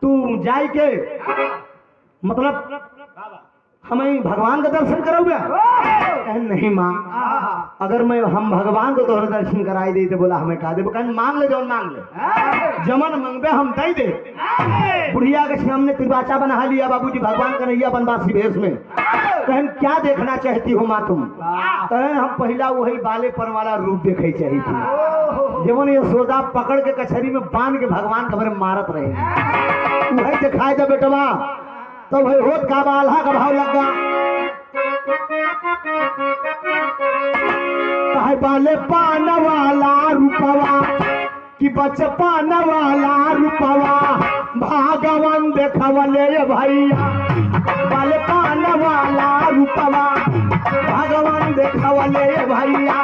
तू जाई के मतलब हमें भगवान का दर्शन करोगे? नहीं माँ, अगर मैं हम भगवान को तोहर दर्शन कराई दे तो बोला हमें कहा दे, कहें मांग ले जो मांग ले, जमन मंगबे हम दे दे। बुढ़िया के सामने त्रिवाचा बना लिया बाबूजी भगवान कन्हैया बनवासी भेष में। कहें क्या देखना चाहती हो माँ तुम? कहें हम पहला वही बाले पर वाला रूप देखे चाहिए थी, जब ये सोदा पकड़ के कचहरी में बांध के भगवान के बारे मारत रहे, वही दिखाई दे बेटवा। तो भाई होत का बाल्हा का भाव लगा कहे बाले पान वाला रूपवा कि बच पान वाला रूपवा भगवान देखवले भैया, बाले पान वाला रूपवा भगवान देखवले भैया।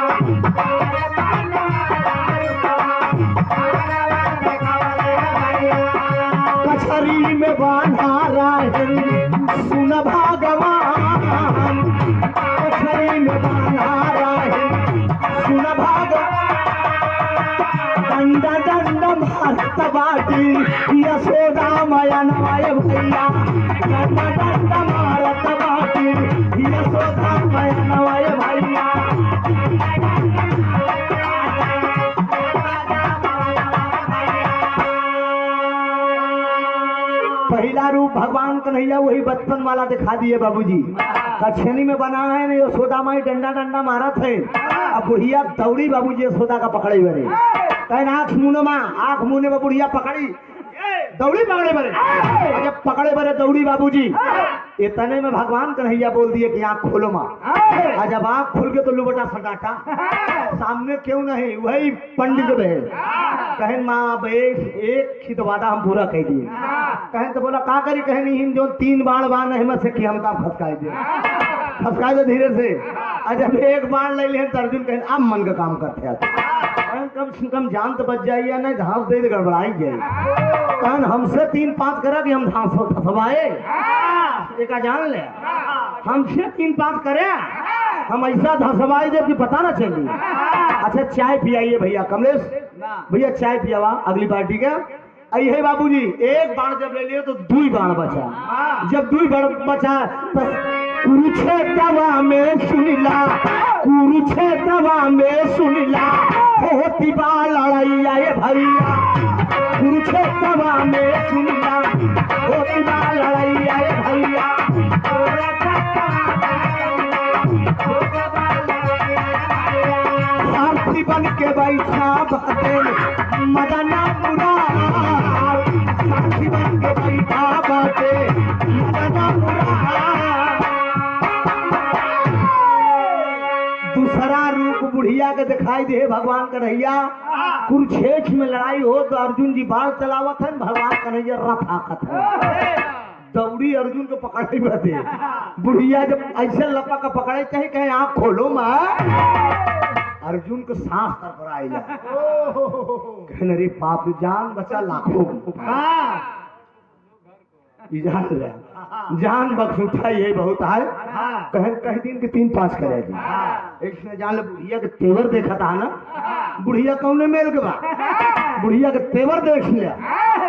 कचहरी में बांधा रहे सुन भगवान, कचहरी में बांधा रहे सुन भगवान। दंड दंड भारत बाटी यशोदा मयन भैया, दंड दंड भारत बाटी यशोदा मयन भैया। पहला रूप भगवान कन्हैया वही बचपन वाला दिखा दिए बाबूजी, कछनी में बना है ना यशोदा माई डंडा डंडा मारा थे। अब बुढ़िया दौड़ी बाबूजी यशोदा का पकड़े बरे, कहें आँख मुने माँ, आँख मुने में बुढ़िया पकड़ी दौड़ी पकड़े बरे, जब पकड़े बरे दौड़ी बाबूजी इतने में भगवान कन्हैया बोल दिए कि आँख खोलो माँ। जब आँख खोल के तो लुबटा सटाटा सामने क्यों नहीं, वही पंडित बहन कहें माँ बेश एक खितवादा हम पूरा कह दिए। कहें तो बोला का करी, कहें नहीं जो 3 बाण बाण है मत से कि हम का फसकाए दे, फसकाए दे धीरे से। जब एक बाण ले ले तो अर्जुन कहें अब मन का काम करते हैं, कम से कम जान तो बच जाइए, नहीं घास दे तो गड़बड़ाई जाए। कहें हमसे 3-5 करा कि हम घास फसवाए, एक जान ले हमसे 3-5 करे हम ऐसा धसवाई दे कि पता ना चली। अच्छा चाय पियाइए भैया, कमलेश भैया चाय पियावा अगली पार्टी का। है बाबूजी एक बाण जब ले लिए तो 2 बाण बचा, जब 2 बाण बचा तो कुरुक्षेत्र में सुनिला, कुरुक्षेत्र में सुनिला होती बा लड़ैया ये भैया, कुरुक्षेत्र में सुनिला होती बा लड़ैया ये भैया। सारथी बन के बैठा बाटे मदना मुरार, सारथी बन के बैठा बाटे मदना मुरार। दूसरा रूप बुढ़िया के दिखाई दे भगवान कन्हैया, कुरुक्षेत्र में लड़ाई हो तो अर्जुन जी बाण चलावत है, भगवान कन्हैया रथ आकत है, दौड़ी अर्जुन को पकड़े बदे। बुढ़िया जब ऐसे लपा का पकड़े चाहे कहे आँख खोलो माँ, अर्जुन को सांस तर पर आएगा, कहने रे पाप जान बचा लाखों जान बख्श उठा ये बहुत है। कहीं दिन के 3-5 करेगी इसने जान ले। बुढ़िया के तेवर देखा था ना, बुढ़िया कौन मेल के बा, बुढ़िया के तेवर देख लिया।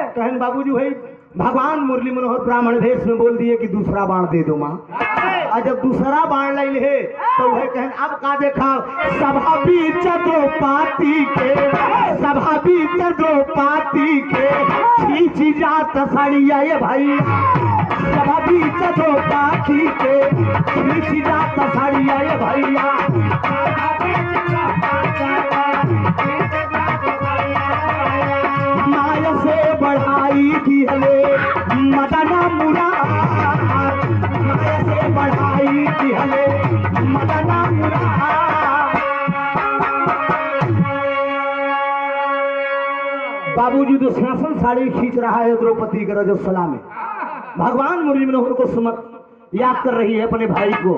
कहन बाबूजी भाई भगवान मुरली मनोहर ब्राह्मण भेष में बोल दिए कि दूसरा बाण दे दो माँ। और जब दूसरा बाण ले ले तो वह कहन अब का देखा, सभा बीच द्रौपदी के, सभा बीच द्रौपदी के खींची जात साड़िया ये भैया, सभा बीच द्रौपदी के खींची जात साड़िया ये भैया। माया से बढ़ाई की हले मदना मुरार, माया से बढ़ाई की हले मदना मुरार। बाबूजी तो शासन साड़ी खींच रहा है द्रौपदी के रजस्वला में, भगवान मुरली मनोहर को सुमत याद कर रही है अपने भाई को,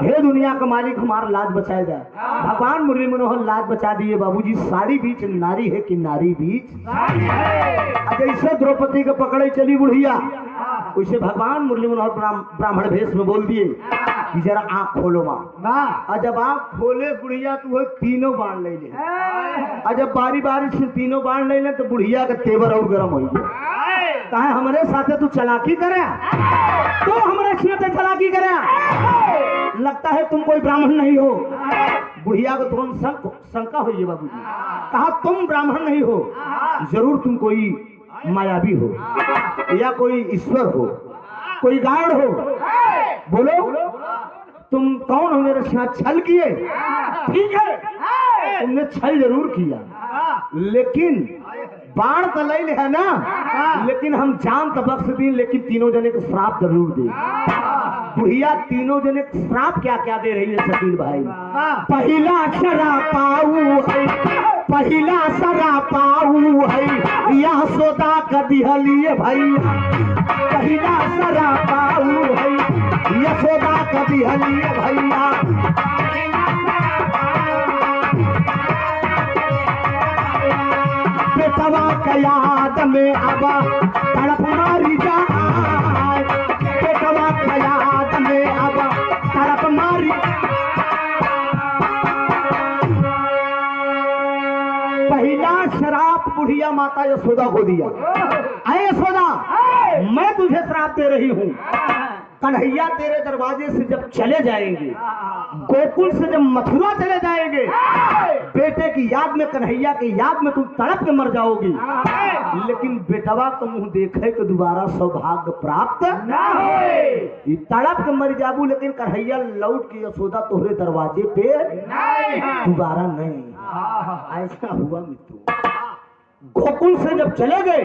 हे दुनिया का मालिक हमारा लाज बचाएगा। भगवान मुरली मनोहर लाज बचा दिए बाबूजी। साड़ी बीच नारी है कि नारी बीच, जैसे द्रौपदी को पकड़े चली बुढ़िया, उसे भगवान मुरली मनोहर ब्राह्मण भेष में बोल दिए कि जरा आँख खोलो माँ। और जब आँख खोले बुढ़िया तो वो तीनों बाण ले ले। और जब बारी बारी से तीनों बाण ले ले तो बुढ़िया का तेवर और गर्म हो गया। कहा हमारे साथे तू चलाकी करे, तो हमारे साथे चलाकी करे, लगता है तुम कोई ब्राह्मण नहीं हो। बुढ़िया को तुरंत शंका हुई बाबू जी। कहा तुम ब्राह्मण नहीं हो, जरूर तुम कोई मायावी हो या कोई ईश्वर हो, कोई गाड़ हो। बोलो तुम कौन हो? मेरे साथ छल किए? ठीक है तुमने छल जरूर किया, लेकिन बाण तो ले है ना, लेकिन हम जान तो बख्श दी, लेकिन तीनों जने को श्राप जरूर दे। बुढ़िया तीनों जने को श्राप क्या क्या दे रही है शकील भाई? पहला शरापाऊ है, पहला शरापाऊ है, या सोदा का दिहलिए भैया। पहला शरापाऊ है, यशोदा का दिहलिए भैया। बेटवा का याद में अब तड़प मारी जाए, बेटवा का याद में अब तड़प मारी। पहला शराप बुढ़िया माता यशोदा को दिया। अरे यशोदा मैं तुझे श्राप दे रही हूँ, कन्हैया तेरे दरवाजे से जब चले जाएंगे, गोकुल से जब मथुरा चले जाएंगे, बेटे की याद में, कन्हैया की याद में तुम तड़प के मर जाओगी, लेकिन बेटवा का मुंह देखे कि दोबारा सौभाग्य प्राप्त ना हो। तड़प के मर जाबू, लेकिन कन्हैया लौट के यशोदा तोहरे दरवाजे पे दोबारा नहीं। ऐसा हुआ मित्रों, गोकुल से जब चले गए,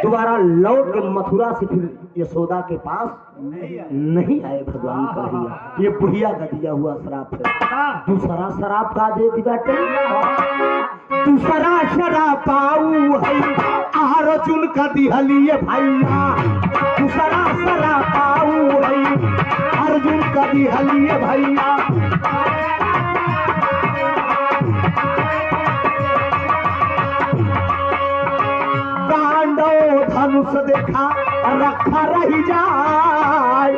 दोबारा लौट के मथुरा से फिर यशोदा के पास नहीं आए भगवान कन्हैया। ये बुढ़िया का दिया हुआ श्राप है। दूसरा श्राप का दे दी बेटे, दूसरा शरापाऊ है, अर्जुन का दिहलिए भैया। दूसरा शरापाऊ है, अर्जुन का दिहलिए भैया। धनुष देखा रखा रही जाए,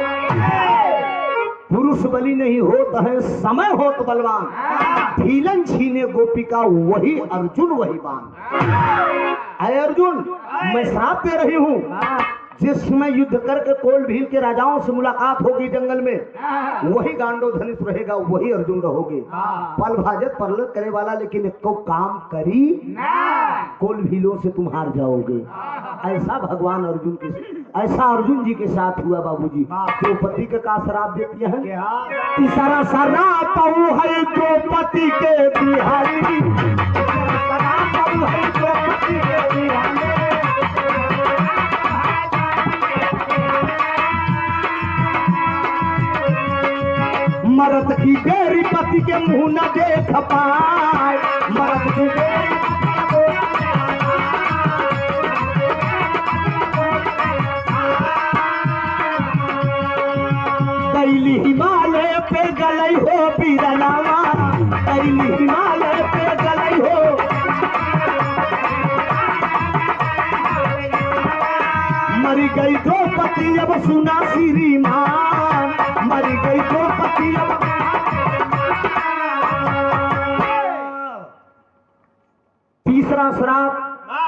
पुरुष बलि नहीं होता है, समय हो तो बलवान। भीलन छीने गोपिका वही अर्जुन वही बाण। अरे अर्जुन मैं श्राप दे रही हूँ, जिस समय युद्ध करके कोल भील के राजाओं से मुलाकात होगी जंगल में, वही गांडो धनुष रहेगा, वही अर्जुन रहोगे। पल भाजत परलत करे वाला, लेकिन इसको काम करी कोल भीलों से तुम हार जाओगे। ऐसा भगवान अर्जुन के, ऐसा अर्जुन जी के साथ हुआ बाबूजी। द्रौपदी के का शराप देती है? तीसरा शराप है द्रौपदी के बिहारी। मर्द की बेरी पति के मुंह न देख पाए, मर्द की बेरी कैली हिमालय पे गलई हो बीरनावा, कैली हिमालय पे गलई हो। मरी गई द्रौपदी अब सुना श्रीमान, मरी गई द्रौपदी अब। तीसरा श्राप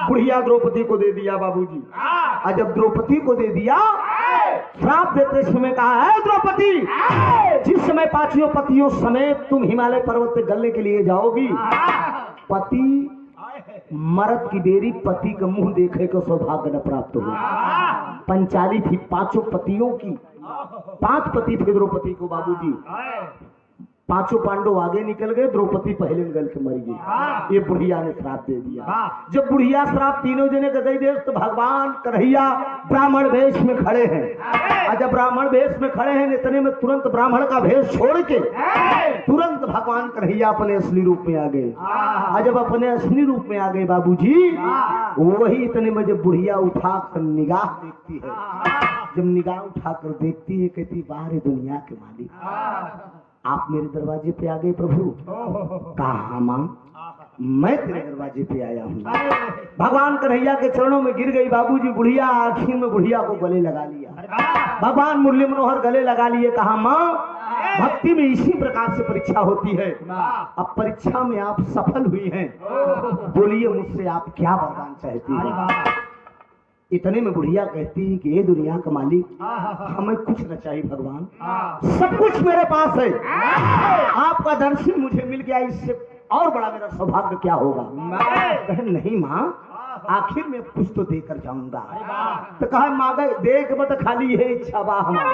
बुढ़िया द्रौपदी को दे दिया बाबूजी। और जब द्रौपदी को दे दिया, श्राप देते समय कहा है द्रौपदी, जिस समय पांचों पतियों समेत तुम हिमालय पर्वत पे गलने के लिए जाओगी, पति मर्द की बेरी पति का मुंह देखे को सौभाग्य न प्राप्त हो। पंचाली थी पांचों पतियों की, 5 पति थे द्रौपदी को बाबूजी। पांचों पांडव आगे निकल गए, द्रौपदी पहले निकल के मर गई। ये बुढ़िया ने श्राप दे दिया। जब बुढ़िया श्राप तीनों जने का दे दे, तो भगवान कन्हैया ब्राह्मण वेश में खड़े हैं। और जब ब्राह्मण वेश में खड़े हैं, इतने में तुरंत ब्राह्मण का भेष छोड़ के तुरंत भगवान कन्हैया अपने असली रूप में आ गए। और जब अपने असली रूप में आ गए बाबूजी, वही इतने में जब बुढ़िया उठा कर निगाह देखती है, जब निगाह उठाकर देखती है, कहती बाहर दुनिया के मालिक आप मेरे दरवाजे पे आ गए प्रभु। कहा मां मैं तेरे दरवाजे पे आया हूँ। भगवान कन्हैया के चरणों में गिर गई बाबूजी। बुढ़िया आखिर में बुढ़िया को गले लगा लिया। भगवान मुरली मनोहर गले लगा लिए, कहा माँ भक्ति में इसी प्रकार से परीक्षा होती है। अब परीक्षा में आप सफल हुई हैं, बोलिए मुझसे आप क्या वरदान चाहती हैं। इतने में बुढ़िया कहती कि ये दुनिया का मालिक हमें कुछ न चाहिए भगवान, सब कुछ मेरे पास है, आपका दर्शन मुझे मिल गया, इससे और बड़ा मेरा सौभाग्य क्या होगा। कहे नहीं माँ, आखिर में कुछ तो देकर जाऊंगा। तो कहा मांगे देख मत खाली है इच्छा बा हमारा।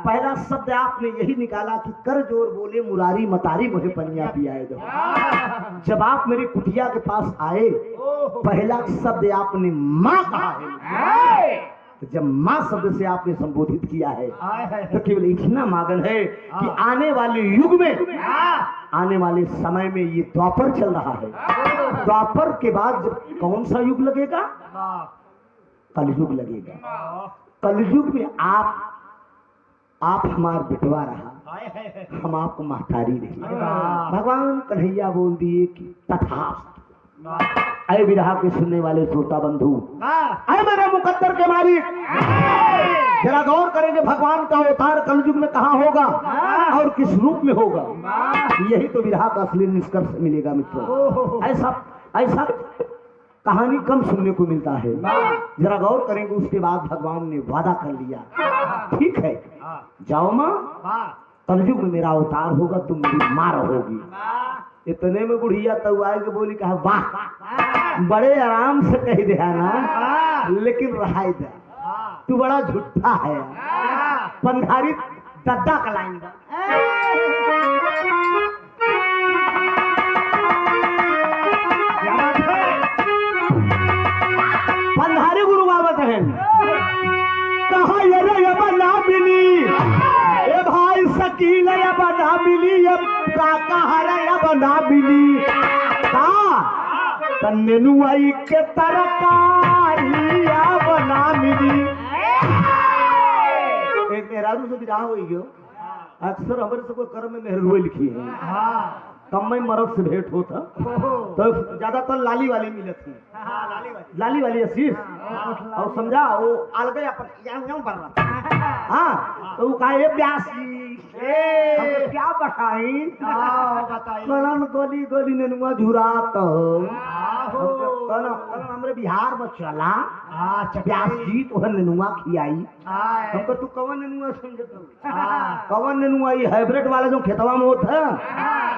पहला शब्द आपने यही निकाला कि कर जोर बोले मुरारी मतारी मुझे पनिया पियाए दो। जब आप मेरी कुटिया के पास आए, पहला शब्द आपने माँ कहा है। तो जब माँ शब्द से आपने संबोधित किया है तो केवल इतना मांगन है कि आने वाले युग में, आने वाले समय में, ये द्वापर चल रहा है, द्वापर के बाद जब कौन सा युग लगेगा, कलयुग लगेगा। कलयुग में आप हमार बेटवा रहा, हम आपको महतारी रही। भगवान कन्हैया बोल दिए कि तथास्तु। अय विरहा के सुनने वाले श्रोता बंधु, अय मेरे मुकद्दर के मालिक, जरा गौर करेंगे भगवान का अवतार कलयुग में कहाँ होगा और किस रूप में होगा। यही तो विरहा का असली निष्कर्ष मिलेगा मित्रों। ऐसा कहानी कम सुनने को मिलता है। जरा गौर करेंगे, उसके बाद भगवान ने वादा कर लिया, ठीक है जाओ माँ, कलयुग में मेरा अवतार होगा, तुम मेरी माँ रहोगी। इतने में बुढ़िया तो आए के बोली, कहा वाह, बड़े आराम से कह दिया ना, लेकिन रहाई दे, तू बड़ा झूठा है। पंधारी दद्दा का लाइन पंधारी गुरु बाबत है, कहा ये बना मिली, ए भाई शकील बना मिली, काका हरा बना मिली, नेनुआई के तरकारी बना मिली। एक मेहरारू से विदा हो गयो, अक्सर हमारे से कोई कर्म में मेहरू लिखी है, कम में मरद से भेंट होता तो ज्यादातर लाली वाली मिलत थी, लाली वाली असीस और समझा वो आल गए अपन बन रहा। हाँ तो वो कहा प्यासी क्या बताई, कलन गोली गोली नेनुआ झुरात हमरे बिहार में चला प्यास जी तो नेनुआ खियाई। हमको तू कवन नेनुआ समझता, कवन नेनुआ ये हाइब्रिड वाला जो खेतवा में होता है,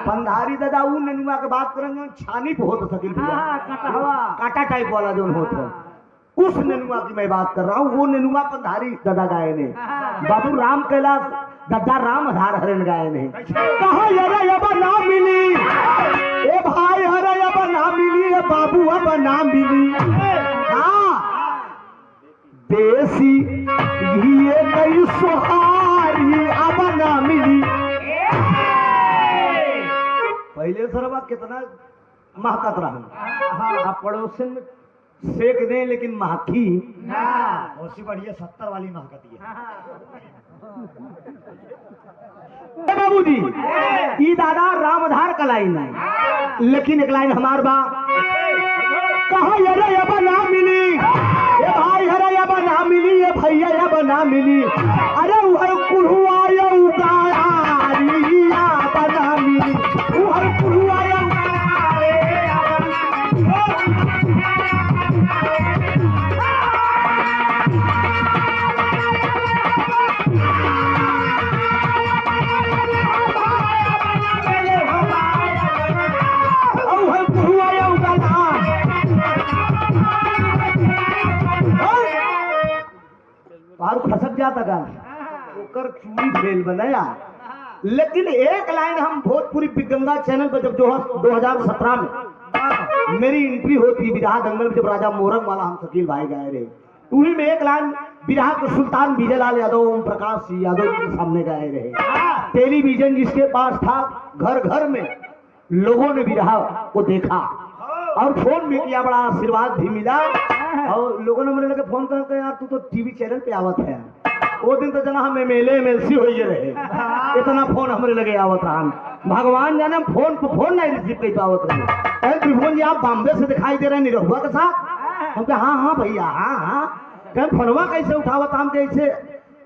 पंधारी दादा उ नेनुआ के बात करेंगे छानी पे होता सकिल काटा टाइप वाला जो होता, उस नेनुआ की मैं बात कर रहा हूँ। वो नेनुआ पंधारी दादा गाये ने, बाबू राम कैलाश दादा राम आधार हरण गाये ने। कहा अब ना मिली, ए भाई हरे अब ना मिली, बाबू अब ना मिली। देसी घी गई सुहारी अब ना मिली। पहले सरवा कितना महकत रहा, आप पड़ोसन में सेक दें लेकिन महकी बहुत बढ़िया 70 वाली महकती है। बाबू जी ई दादा रामधार का लाइन है, लेकिन एक लाइन हमार बा, कहा ये अब ना मिली, ये भाई हरे अब ना मिली, ये भैया अब ना मिली। अरे वह कुल्हुआ बना मिली, वह कुल्हुआ खसक जाता गान ओकर चूड़ी फेल बनाया। लेकिन एक लाइन हम भोजपुरी गंगा चैनल पर जब 2017 में मेरी एंट्री होती विरहा दंगल में, जब राजा मोरंग वाला हम शकील भाई गाए रहे, उन्हीं में एक लाइन विरहा के सुल्तान विजयलाल यादव, ओम प्रकाश यादव जी के सामने गाए रहे। टेलीविजन जिसके पास था, घर घर में लोगों ने विरहा को देखा और फोन भी किया, बड़ा आशीर्वाद भी मिला। और लोगों ने मेरे लगे फोन करके, यार तू तो टीवी चैनल पे आवत है। वो दिन तो जना हम MLA-MLC हो रहे, इतना फोन हमारे लगे आवत रहा। भगवान जाने फोन पे फोन नहीं रिसीव कर पावत रहे। त्रिभुवन जी आप बॉम्बे से दिखाई दे रहे हैं निरहुआ के साथ? हम कहे हाँ हाँ भैया हाँ हाँ। कहीं फोनवा कैसे उठावत, हम कैसे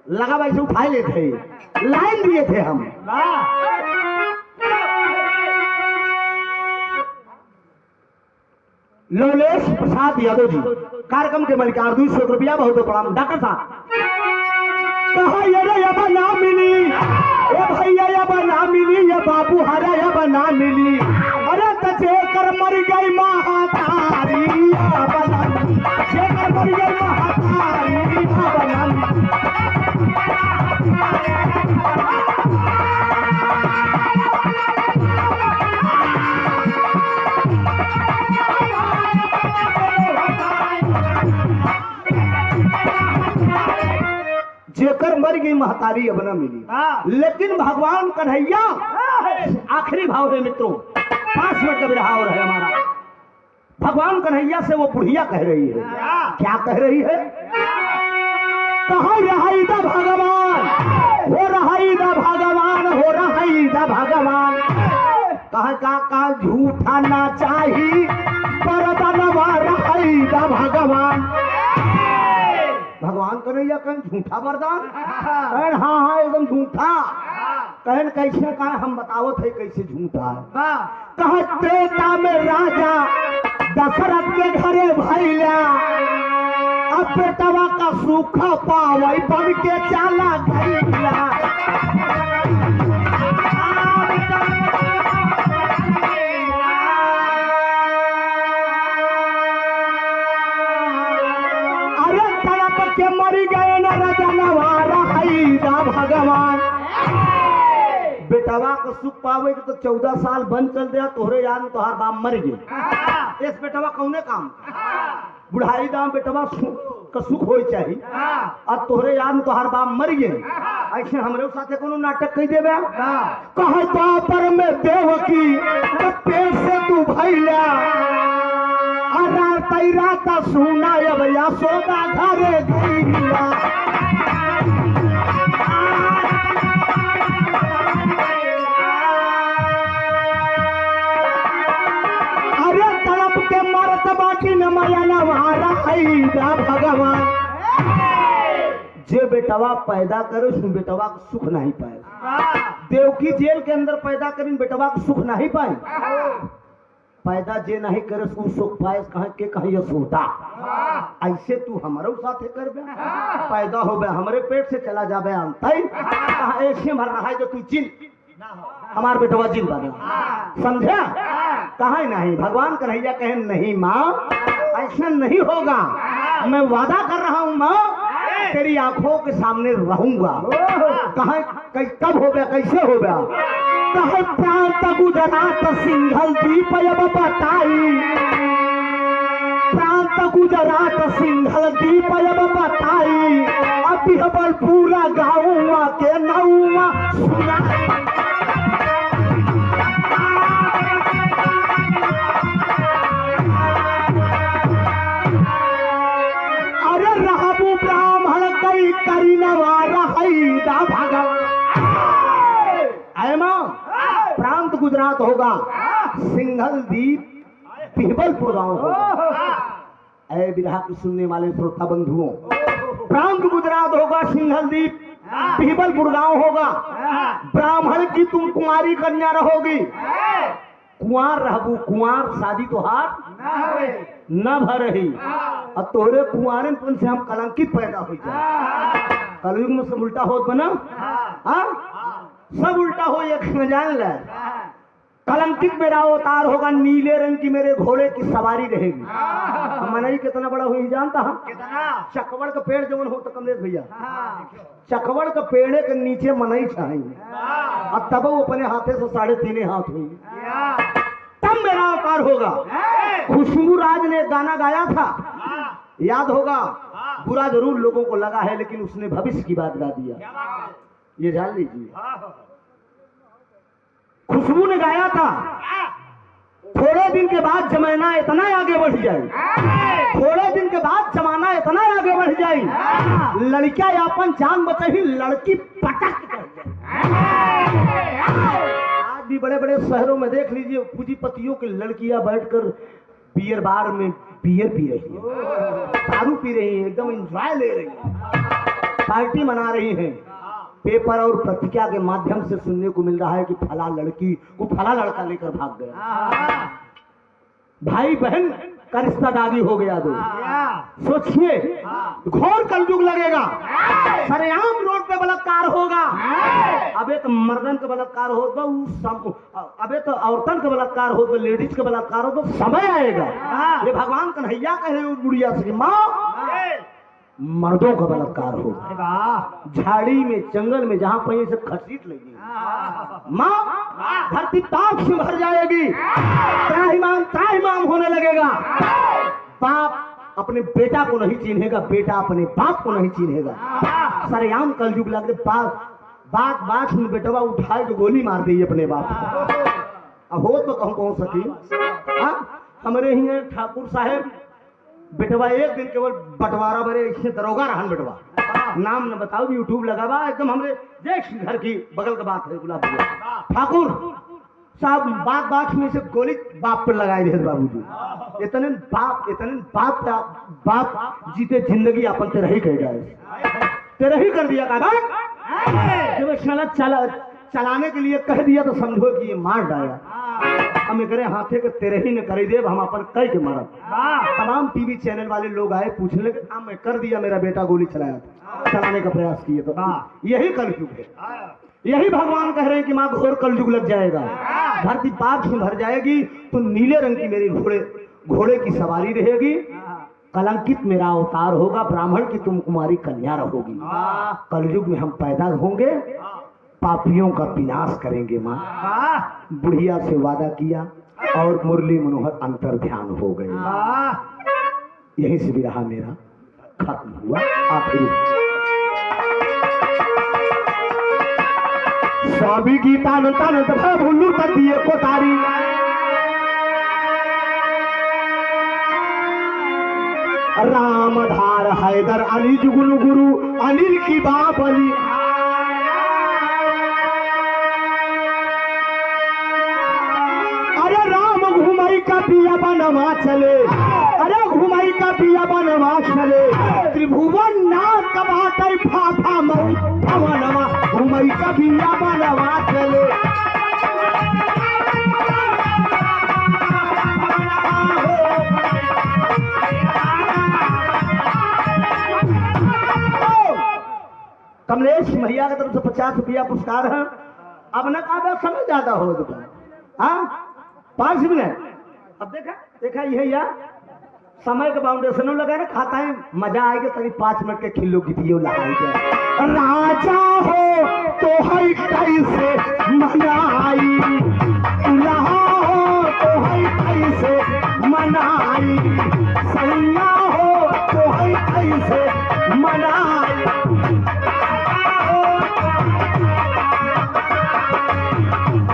लगा वैसे उठाए लेते, लाइन दिए थे हम। लवलेश प्रसाद यादव जी कार्यक्रम के मलिकार 200 रुपया बहुत प्रणाम। डॉक्टर साहब कहा ये अब ना मिली, ए भैया अब ना मिली, ये बाबू हरा अब ना मिली, अरे तचे कर मर गई महातारी, अब ना मिली, कर मर गई महातारी, अब ना मिली। जेकर मर गई महतारी अब न मिली, लेकिन भगवान कन्हैया आखिरी भाव है मित्रों, 5 मिनट का विरह और है हमारा। भगवान कन्हैया से वो बुढ़िया कह रही है, क्या कह रही है? कहा रहाई दा भगवान, हो रहाई दा भगवान, हो रहाई दा भगवान, कहा का झूठा ना चाहिए परदनवा रहाई दा भगवान। भगवान कन्हैया कहें झूठा वरदान, कहें हाँ हाँ एकदम झूठा, कहें कैसे, कहा हम बतावत है कैसे झूठा है। कहा त्रेता में राजा दशरथ के घरे भैया, अब बेटवा का सूखा पावई बन के चाला गैया। के मरी गए न रजनवारा हैदा भगवान। बेटवा को सुख पावे तो 14 साल बंद चल दिया, तोहरे याद में तोहार बाप मर गए। इस बेटवा कौने काम, बुढ़ाई दाम बेटवा का सुख हो चाहिए, और तोहरे याद में तोहार बाप मर गए। ऐसे हमरे साथे कोनो नाटक कह देवे, कहे द्वापर में देवकी तो पेट से तू भैया, रात सुना अब यशोदा घरे गईला। अरे तड़प के मरत बाकी न मया नवारा हैदा भगवान। जे बेटवा पैदा करे उस बेटवा को सुख नहीं पाए। देवकी जेल के अंदर पैदा करी बेटवा को सुख नहीं पाए। पैदा जे नहीं करे उसको सुख पाए, कहे के कहीं यशोदा। ऐसे तू हमारे साथे कर बे, पैदा हो बे हमारे पेट से चला जाबे अंतई, ऐसे मर रहा है जो तू जिन हमार बेटवा जिन बने, समझा? कहा नहीं, भगवान कन्हैया कहे नहीं माँ ऐसा नहीं होगा, मैं वादा कर रहा हूँ माँ तेरी आंखों के सामने रहूंगा। कहा कब हो गया, कैसे हो गया? कहे प्रांत गुजरात सिंघल द्वीप अब बताई, प्रांत गुजरात सिंघल द्वीप अब बताई, अभी बल पूरा गाँव के नौवा सुना। अरे रहबू ब्राह्मण कई करी नवारा हैदा भगवान। प्रांत गुजरात होगा, सिंघल द्वीप पीहबलपुर गांव होगा। ऐ विरहा को सुनने वाले श्रोता बंधुओं, प्रांत गुजरात होगा, सिंघल द्वीप पीहबलपुर गांव होगा। ब्राह्मण की तुम कुमारी कन्या रहोगी, कुंवार रहबू, कुंवार शादी तोहार न भरही, और तोहरे कुंवारन से हम कलंकित पैदा हो जाए। कलयुग में सब उल्टा होत बना, सब उल्टा हो, एक जान ले। कलंकित मेरा अवतार होगा, नीले रंग की मेरे घोड़े की सवारी रहेगी। मनई कितना बड़ा हुई जानता हम? चकवड़ का पेड़ जवन हो तो कमलेश भैया, चकवड़ का पेड़ के नीचे मनई चाहिए, और तब वो अपने हाथे से 3.5 हाथ हुई, तब मेरा अवतार होगा। खुशबू राज ने गाना गाया था, याद होगा, बुरा जरूर लोगों को लगा है लेकिन उसने भविष्य की बात गा दिया, ये जान लीजिए। खुशबू ने गाया था, थोड़े दिन के बाद जमाना इतना आगे बढ़ जाए, थोड़े दिन के बाद जमाना इतना आगे बढ़ जाए, लड़कियां अपन जान बचाई, लड़की पटक कर जाए। आज भी बड़े बड़े शहरों में देख लीजिए, पूंजीपतियों की लड़कियां बैठकर बियर बार में बियर पी रही है, दारू पी रही है, एकदम एंजॉय ले रही है। पार्टी मना रही हैं। पेपर और पत्रिका के माध्यम से सुनने को मिल रहा है कि फला लड़की को फला लड़का लेकर भाग गया। भाई बहन का रिश्ता दागी हो गया। दो सोचिए, घोर कलयुग लगेगा, सरेआम रोड पे बलात्कार होगा। अबे तो मर्दन का बलात्कार हो तो अबे तो औरतन का बलात्कार हो तो लेडीज का बलात्कार हो तो समय आएगा। ये भगवान कन्हैया कहे उस बुढ़िया से माँ मर्दों का बलात्कार हो। झाड़ी में जंगल में जहाँ कहीं से खसीट लगी माँ धरती पाप से भर जाएगी। त्राहिमाम होने लगेगा। बाप अपने बेटा को नहीं चिन्हेगा, बेटा अपने बाप को नहीं चिन्हेगा। सरेआम कलयुग लग रहे। बात में बेटवा उठाए तो गोली मार दी अपने बाप को। अब हो तो कहूँ पहुंच सकी। हमारे ही ठाकुर साहेब बेटवा एक दिन केवल बंटवारा बरे इससे दरोगा रहन बेटवा, नाम न बताओ, यूट्यूब लगा बा एकदम हमरे जैसे घर की बगल का बात है। गुलाब ठाकुर साहब बात में से गोली बाप पर लगाए थे बाबूजी। इतने बाप जीते जिंदगी अपन तेरा ही कह जाए, तेरा ही कर दिया का जब चलाने के लिए कह दिया तो समझो कि ये मार डाला। हमें करे हाथे के तेरे ही न करे देव, हम अपन कह के मारा। तमाम टीवी चैनल वाले लोग आए पूछने लगे, मैं कर दिया, मेरा बेटा गोली चलाया था, चलाने का प्रयास किए तो। यही कलयुग है, यही भगवान कह रहे हैं कि माँ घोर कलयुग लग जाएगा, धरती पाप से भर जाएगी। तो नीले रंग की मेरी घोड़े की सवारी रहेगी, कलंकित मेरा अवतार होगा, ब्राह्मण की तुम कुमारी कन्या रहोगी। कलयुग में हम पैदा होंगे, पापियों का विनाश करेंगे माँ। बुढ़िया से वादा किया और मुरली मनोहर अंतर ध्यान हो गए। यहीं से भी रहा मेरा खत्म हुआ। आखिरी स्वामी गीता भूलू दिए कोतारी, रामधार हैदर अली जुगुल गुरु अनिल की बाप अली। अरे राम घुमाई का पिया बनवा चले, अरे घुमाई का पिया बनवा चले, त्रिभुवन नाथ का बाटे फाफा मऊ भवनवा, घुमाई का पिया बनवा चले। कमलेश भैया की तरफ से 50 रुपया पुरस्कार है। अब न कहा समय ज्यादा हो गया, 5 मिनट। अब देखा ये यार समय के बाउंडेशन लगा ना, खाता है मजा आएगा। तभी 5 मिनट के खिल्लो गिटियो लगाएंगे। राजा हो तो है कैसे मनाई, दुल्हा हो तो है कैसे मनाई, सैया हो तो है कैसे मनाई।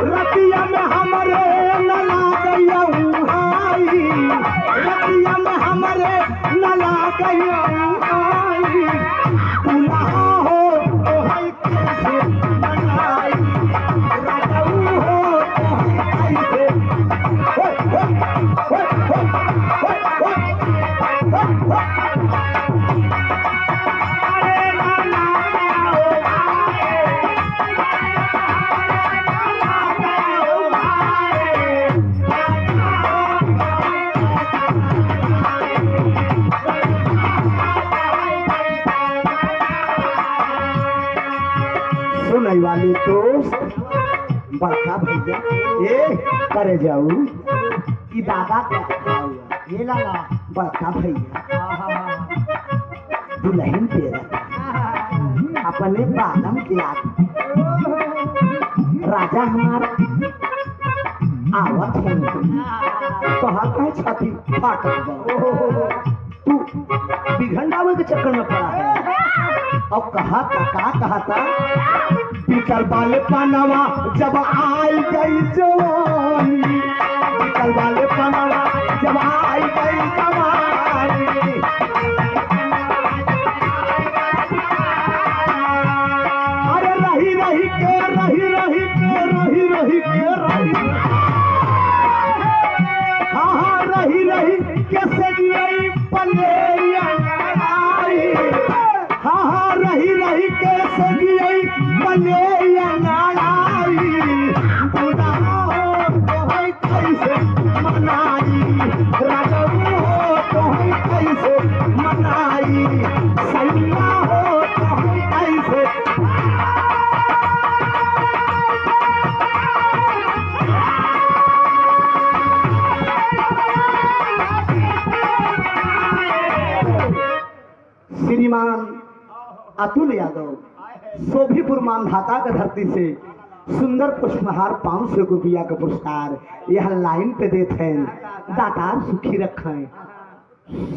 रतिया में हमरे नला गया उहाई, रतिया में हमरे नला गया उहाई, दुल्हा हो तो है कैसे मनाई, राजू हो तो है कैसे। सुनने वाले दोस्त बड़का भैया ए करे जाऊ कि दादा क्या ये लाला बड़का भैया दुल्हन तेरा अपने बालम के राजा हमारा आवत है, कहता है छाती फाट तू बिघंडावे के चक्कर में पड़ा है। अब कहा था बिकल वाले पनावा जब आई गई जवानी, बिकल वाले पनावा जब आई गई जवानी। अरे रही रही के हाँ रही के से पले हाँ रही श्रीमान अतुल यादव सोभीपुर मानधाता के धरती से सुंदर पुष्पहार 500 रुपया का पुरस्कार यह लाइन पे देते हैं। दातार सुखी रखें,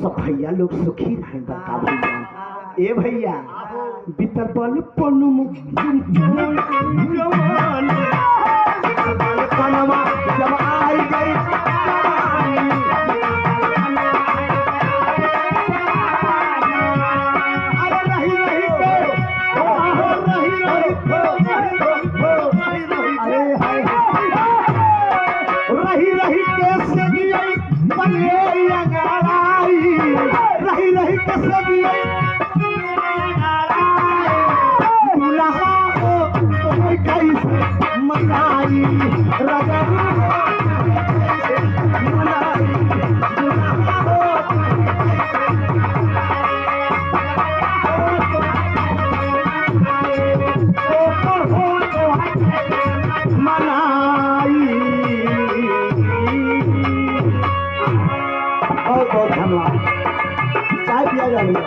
सब भैया लोग सुखी रहें। बता भैया ए भैया बीतर पल पनुम जब आई गई चाय पिया जाएगा।